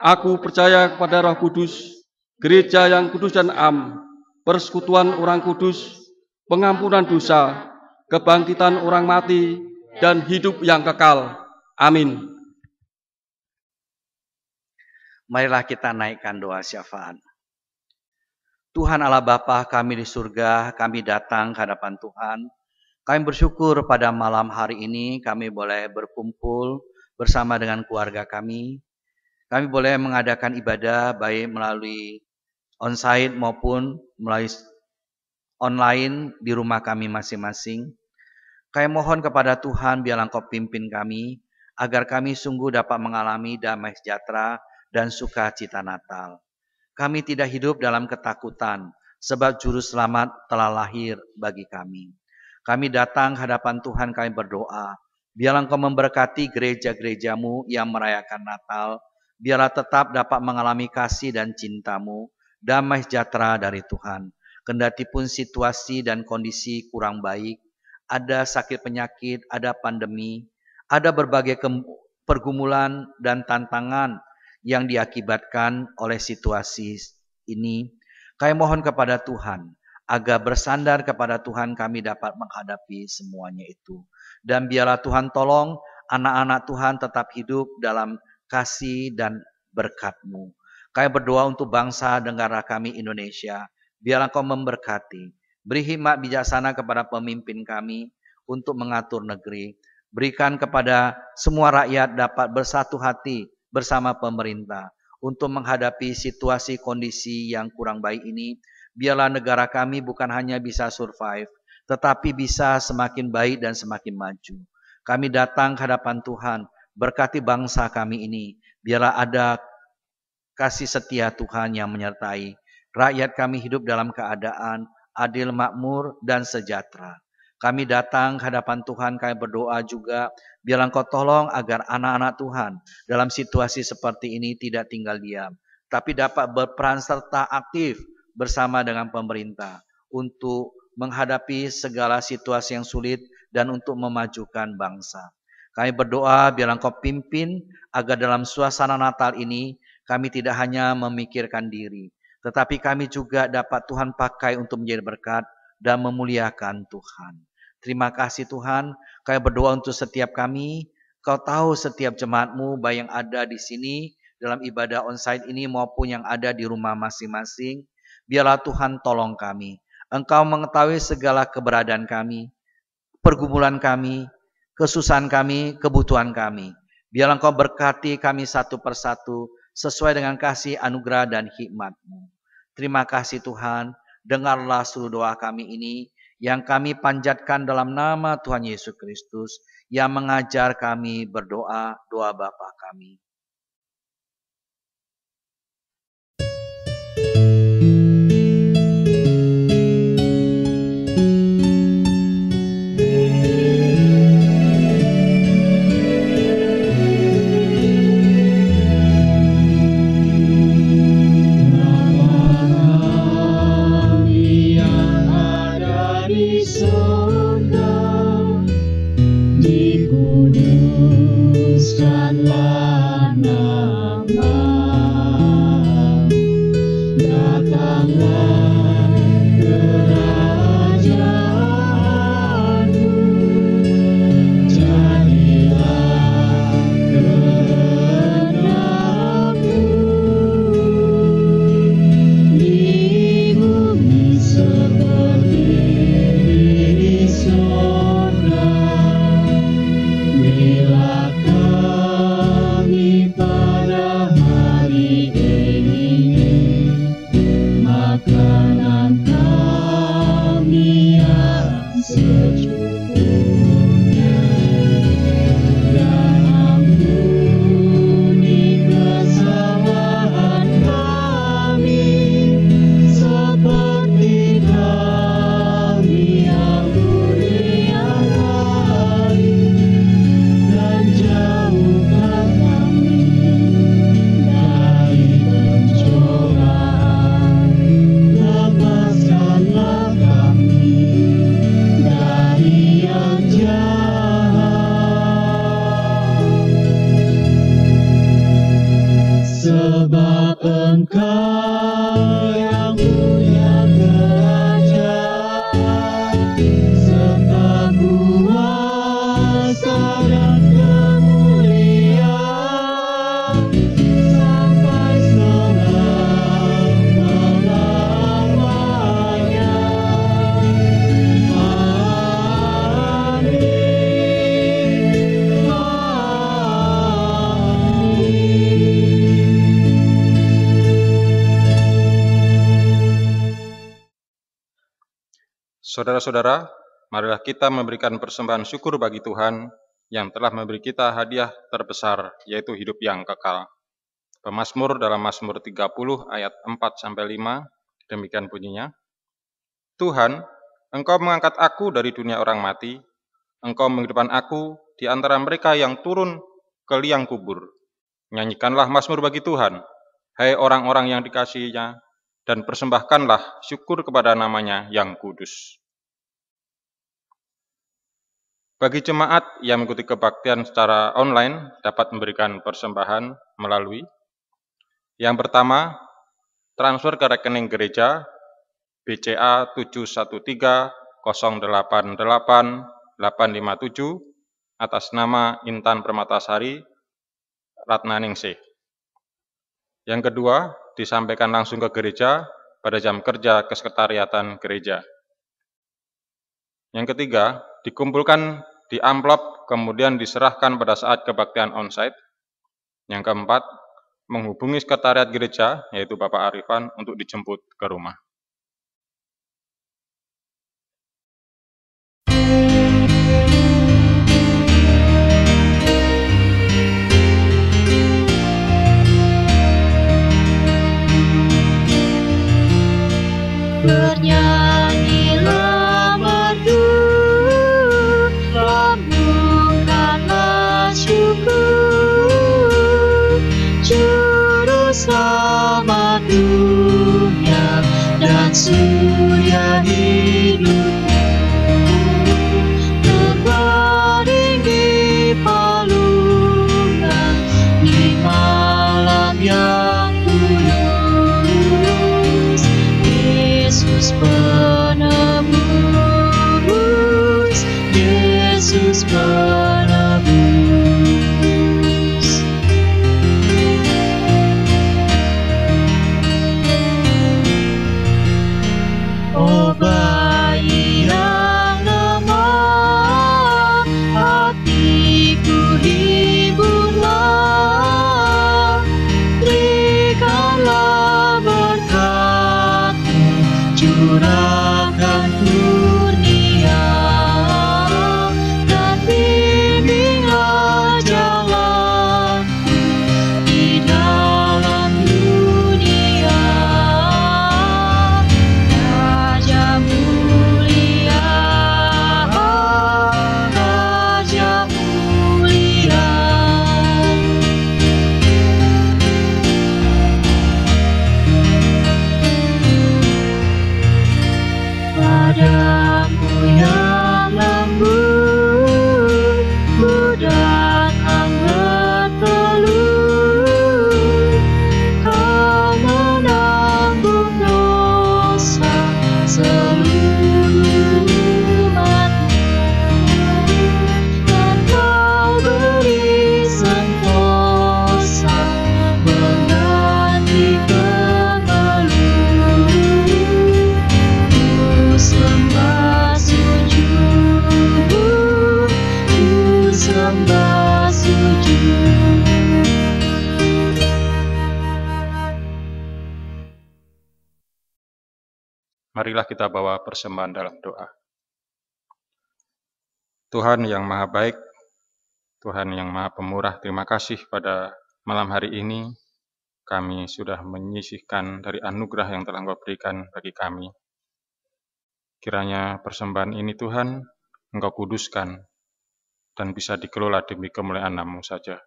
Aku percaya kepada Roh Kudus, gereja yang kudus dan am, persekutuan orang kudus, pengampunan dosa, kebangkitan orang mati, dan hidup yang kekal. Amin. Marilah kita naikkan doa syafaat. Tuhan Allah Bapa kami di surga, kami datang ke hadapan Tuhan. Kami bersyukur pada malam hari ini kami boleh berkumpul bersama dengan keluarga kami. Kami boleh mengadakan ibadah baik melalui onsite maupun melalui online di rumah kami masing-masing. Kami mohon kepada Tuhan biarlah Engkau pimpin kami, agar kami sungguh dapat mengalami damai sejahtera dan sukacita Natal. Kami tidak hidup dalam ketakutan, sebab Juru Selamat telah lahir bagi kami. Kami datang hadapan Tuhan, kami berdoa, biarlah Engkau memberkati gereja-gerejamu yang merayakan Natal, biarlah tetap dapat mengalami kasih dan cinta-Mu, damai sejahtera dari Tuhan. Kendati pun situasi dan kondisi kurang baik, ada sakit penyakit, ada pandemi, ada berbagai pergumulan dan tantangan yang diakibatkan oleh situasi ini. Kami mohon kepada Tuhan, agar bersandar kepada Tuhan kami dapat menghadapi semuanya itu. Dan biarlah Tuhan tolong anak-anak Tuhan tetap hidup dalam kasih dan berkat-Mu. Kami berdoa untuk bangsa negara kami Indonesia. Biarlah Engkau memberkati. Beri hikmat bijaksana kepada pemimpin kami untuk mengatur negeri. Berikan kepada semua rakyat dapat bersatu hati bersama pemerintah untuk menghadapi situasi kondisi yang kurang baik ini. Biarlah negara kami bukan hanya bisa survive, tetapi bisa semakin baik dan semakin maju. Kami datang ke hadapan Tuhan, berkati bangsa kami ini. Biarlah ada kasih setia Tuhan yang menyertai. Rakyat kami hidup dalam keadaan adil, makmur, dan sejahtera. Kami datang ke hadapan Tuhan, kami berdoa juga, biarlah Engkau tolong agar anak-anak Tuhan dalam situasi seperti ini tidak tinggal diam, tapi dapat berperan serta aktif bersama dengan pemerintah untuk menghadapi segala situasi yang sulit dan untuk memajukan bangsa. Kami berdoa, biarlah Engkau pimpin agar dalam suasana Natal ini kami tidak hanya memikirkan diri, tetapi kami juga dapat Tuhan pakai untuk menjadi berkat dan memuliakan Tuhan. Terima kasih Tuhan, kami berdoa untuk setiap kami. Kau tahu setiap jemaat-Mu baik yang ada di sini dalam ibadah onsite ini maupun yang ada di rumah masing-masing. Biarlah Tuhan tolong kami. Engkau mengetahui segala keberadaan kami, pergumulan kami, kesusahan kami, kebutuhan kami. Biarlah Engkau berkati kami satu persatu sesuai dengan kasih anugerah dan hikmat-Mu. Terima kasih Tuhan, dengarlah seluruh doa kami ini yang kami panjatkan dalam nama Tuhan Yesus Kristus yang mengajar kami berdoa, doa Bapa kami. Dikuduskanlah nama-Mu, datanglah kerajaan-Mu, jadilah kehendak-Mu di bumi seperti di surga. Bila kami pada hari ini makanan kami yang secukupnya, dan ampuni kesalahan kami seperti kami ampuni yang lain. Dan jauhkan kami dari pencobaan, lepaskanlah kami dari yang Saudara-saudara, marilah kita memberikan persembahan syukur bagi Tuhan yang telah memberi kita hadiah terbesar, yaitu hidup yang kekal. Pemazmur dalam Mazmur 30 ayat 4-5, demikian bunyinya. Tuhan, Engkau mengangkat aku dari dunia orang mati, Engkau menghidupkan aku di antara mereka yang turun ke liang kubur. Nyanyikanlah mazmur bagi Tuhan, hai orang-orang yang dikasihinya, dan persembahkanlah syukur kepada namanya yang kudus. Bagi jemaat yang mengikuti kebaktian secara online dapat memberikan persembahan melalui yang pertama, transfer ke rekening gereja BCA 713088857 atas nama Intan Permatasari Ratnaningsih. Yang kedua, disampaikan langsung ke gereja pada jam kerja kesekretariatan gereja. Yang ketiga, dikumpulkan di amplop kemudian diserahkan pada saat kebaktian onsite. Yang keempat, menghubungi sekretariat gereja, yaitu Bapak Arifan, untuk dijemput ke rumah. Bernyanyilah merdu, lambungkanlah syukur, Juru Selamat dunia dan surya hidupmu, terbaring di palungan di malam yang kudus. Yesus penebus, Yesus penebus. Oh bayi yang lemah, hatiku hiburlah, berikanlah berkat-Mu, curahkan kurnia, dan bimbinglah jalanku di dalam dunia. Raja mulia, Raja mulia. Padamu yang lembut, ku datang berteluh, Kau menanggung dosa seluruh umat-Mu, dan Kau beri sentosa mengganti kemeluh. Ku sembah sujud, ku sembah sujud. Marilah kita bawa persembahan dalam doa. Tuhan yang maha baik, Tuhan yang maha pemurah, terima kasih pada malam hari ini kami sudah menyisihkan dari anugerah yang telah Engkau berikan bagi kami. Kiranya persembahan ini Tuhan, Engkau kuduskan dan bisa dikelola demi kemuliaan nama-Mu saja.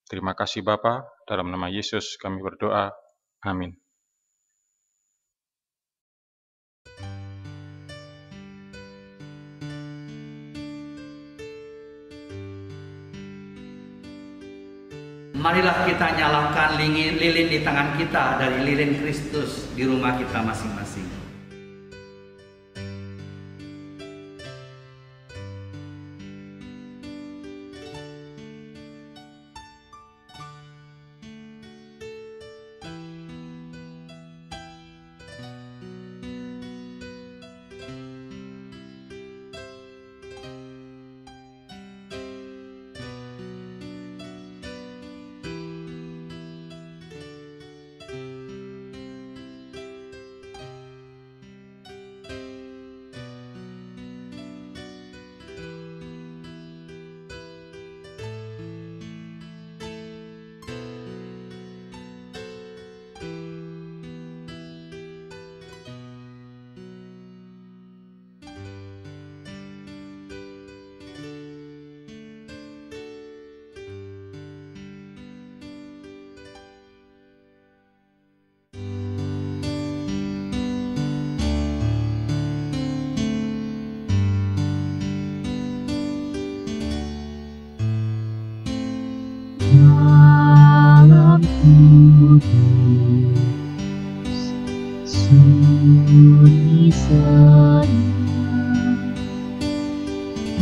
Terima kasih Bapa, dalam nama Yesus kami berdoa. Amin. Marilah kita nyalakan lilin di tangan kita dari lilin Kristus di rumah kita masing-masing.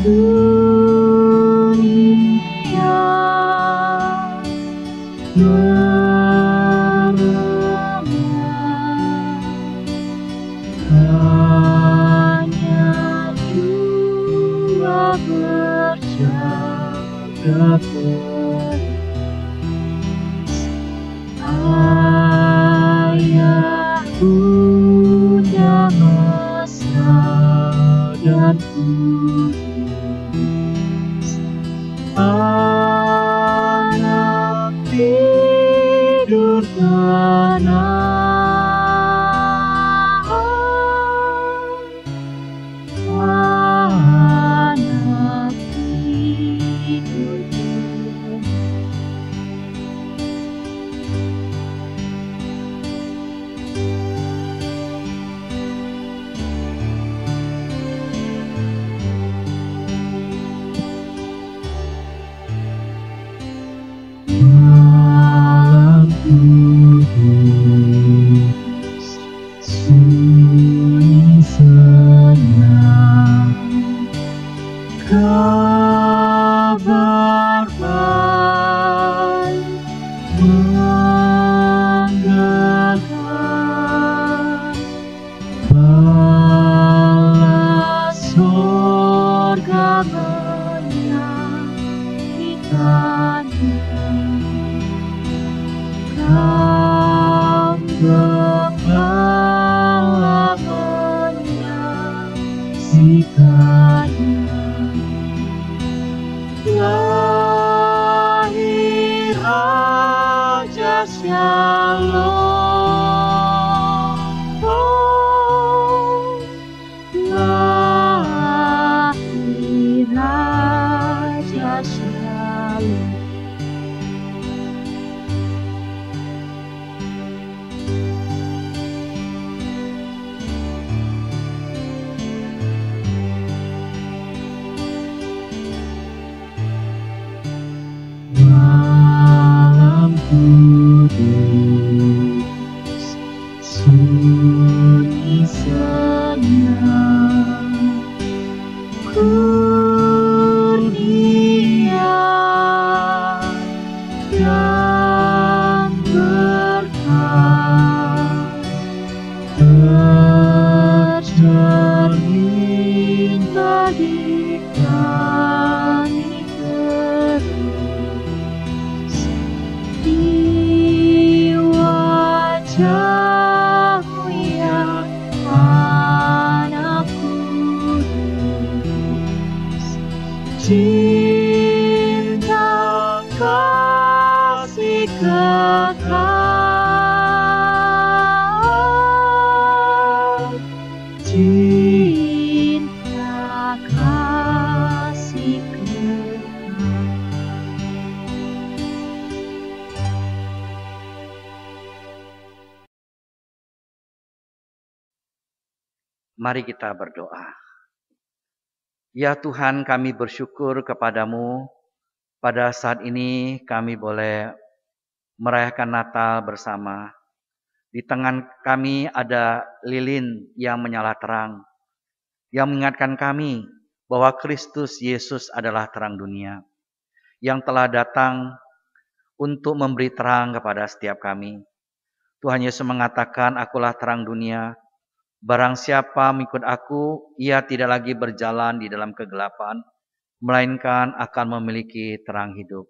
dunia hanya Jua berjaga peris. Ayah, Bunda mesra dan kudus. Anak tidur tenang, anak tidur tenang. Malam kudus, sunyi senang, kabar baik menggegar, balas sorga menyanyikannya. Gembala menyaksikannya. Lahir Raja Shalom, lahir Raja Shalom. Malam kudus, sunyi senang, kurnia dan berkah tercermin bagi kami terus di wajahmu yang anak kudus. Cinta kasih kekal, cinta kasih kekal. Mari kita berdoa. Ya Tuhan, kami bersyukur kepadamu pada saat ini kami boleh merayakan Natal bersama. Di tengah kami ada lilin yang menyala terang, yang mengingatkan kami bahwa Kristus Yesus adalah terang dunia, yang telah datang untuk memberi terang kepada setiap kami. Tuhan Yesus mengatakan, akulah terang dunia. Barang siapa mengikut aku, ia tidak lagi berjalan di dalam kegelapan, melainkan akan memiliki terang hidup.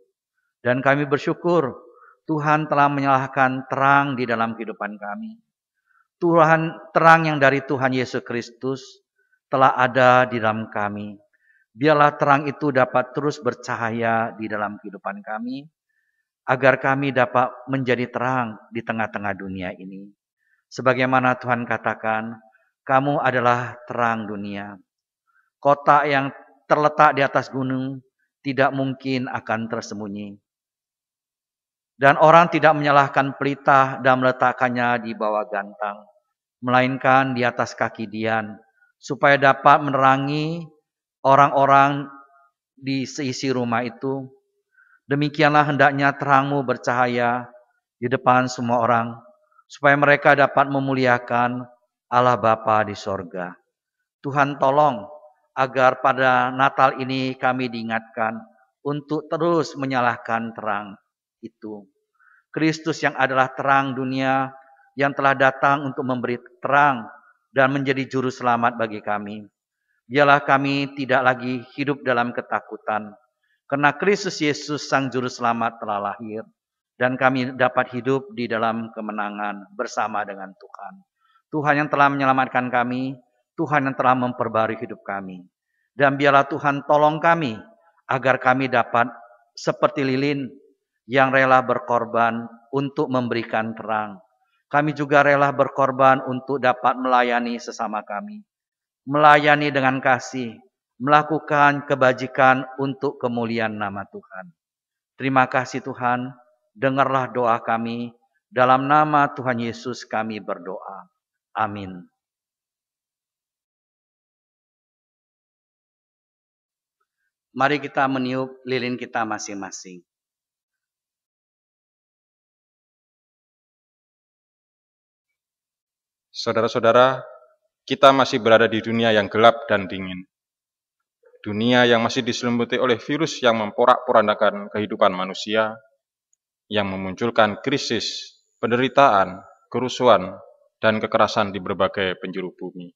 Dan kami bersyukur, Tuhan telah menyalakan terang di dalam kehidupan kami. Tuhan, terang yang dari Tuhan Yesus Kristus telah ada di dalam kami. Biarlah terang itu dapat terus bercahaya di dalam kehidupan kami, agar kami dapat menjadi terang di tengah-tengah dunia ini. Sebagaimana Tuhan katakan, kamu adalah terang dunia. Kota yang terletak di atas gunung tidak mungkin akan tersembunyi. Dan orang tidak menyalahkan pelita dan meletakkannya di bawah gantang, melainkan di atas kaki dian, supaya dapat menerangi orang-orang di seisi rumah itu. Demikianlah hendaknya terangmu bercahaya di depan semua orang, supaya mereka dapat memuliakan Allah Bapa di sorga. Tuhan tolong agar pada Natal ini kami diingatkan untuk terus menyalakan terang itu. Kristus yang adalah terang dunia, yang telah datang untuk memberi terang dan menjadi juru selamat bagi kami. Biarlah kami tidak lagi hidup dalam ketakutan, karena Kristus Yesus Sang Juru Selamat telah lahir, dan kami dapat hidup di dalam kemenangan bersama dengan Tuhan. Tuhan yang telah menyelamatkan kami, Tuhan yang telah memperbarui hidup kami. Dan biarlah Tuhan tolong kami, agar kami dapat seperti lilin yang rela berkorban untuk memberikan terang. Kami juga rela berkorban untuk dapat melayani sesama kami. Melayani dengan kasih, melakukan kebajikan untuk kemuliaan nama Tuhan. Terima kasih Tuhan, dengarlah doa kami, dalam nama Tuhan Yesus kami berdoa. Amin. Mari kita meniup lilin kita masing-masing. Saudara-saudara, kita masih berada di dunia yang gelap dan dingin. Dunia yang masih diselimuti oleh virus yang memporak-porandakan kehidupan manusia, yang memunculkan krisis, penderitaan, kerusuhan, dan kekerasan di berbagai penjuru bumi.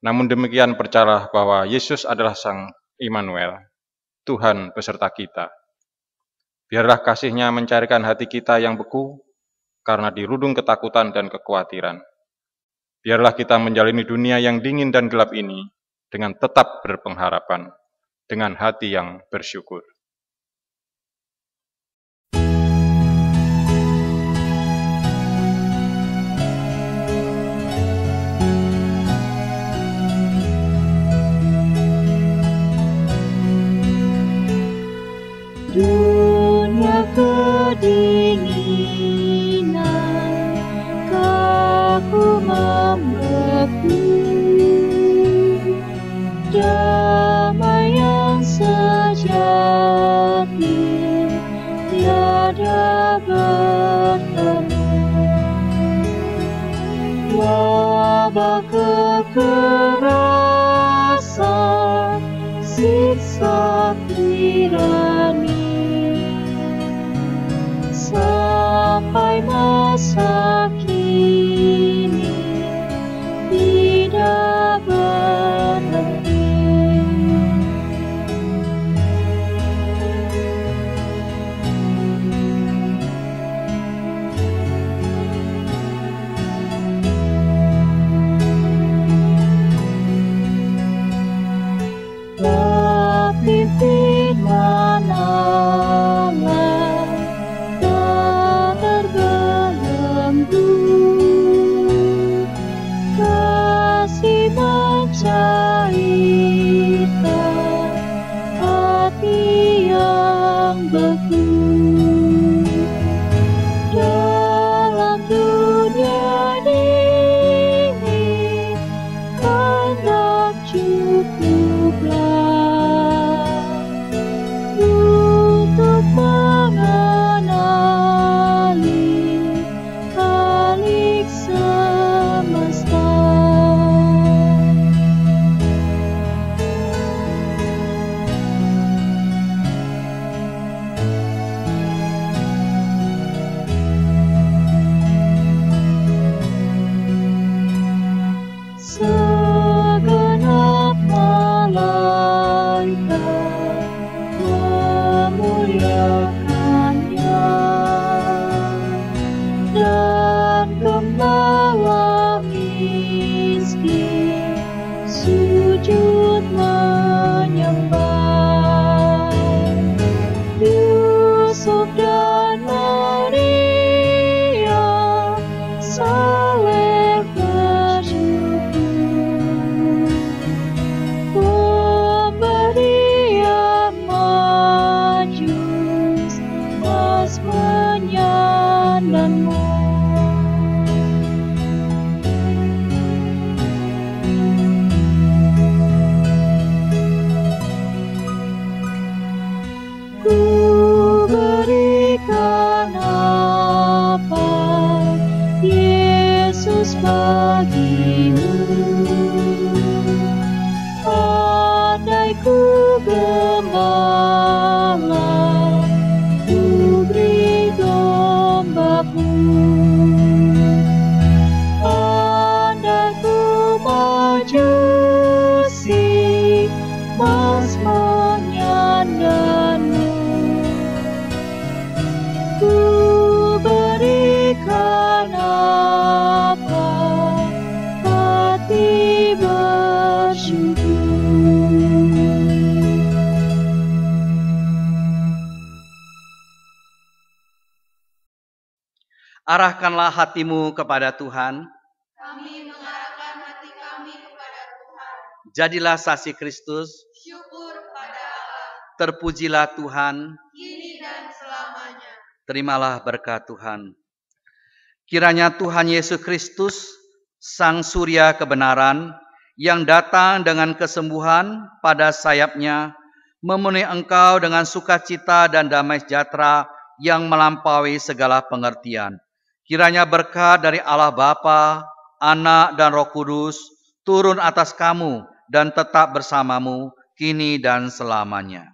Namun demikian percayalah bahwa Yesus adalah Sang Immanuel, Tuhan beserta kita. Biarlah kasih-Nya mencarikan hati kita yang beku, karena dirudung ketakutan dan kekhawatiran. Biarlah kita menjalani dunia yang dingin dan gelap ini dengan tetap berpengharapan, dengan hati yang bersyukur. Dunia kedinginan, kaku membeku, damai yang sejati tiada bertemu. Wabah kekerasan, siksa tirani, sampai masa kini tidak berhenti. Pimpin mana tak terbelenggu, kasih mencairkan hati yang beku. Dalam dunia ini hendak cukuplah untuk mengenali Khalik semesta. gembala, ku beri dombaku. Andai ku majusi, mas menyandangmu, ku berikan apa hati bersyukur. Arahkanlah hatimu kepada Tuhan. Kami mengarahkan hati kami kepada Tuhan. Jadilah saksi Kristus. Syukur pada Allah, Terpujilah Tuhan. kini dan selamanya. Terimalah berkat Tuhan. Kiranya Tuhan Yesus Kristus, Sang Surya kebenaran, yang datang dengan kesembuhan pada sayapnya, memenuhi engkau dengan sukacita dan damai sejahtera yang melampaui segala pengertian. Kiranya berkat dari Allah Bapa, Anak, dan Roh Kudus turun atas kamu dan tetap bersamamu kini dan selamanya.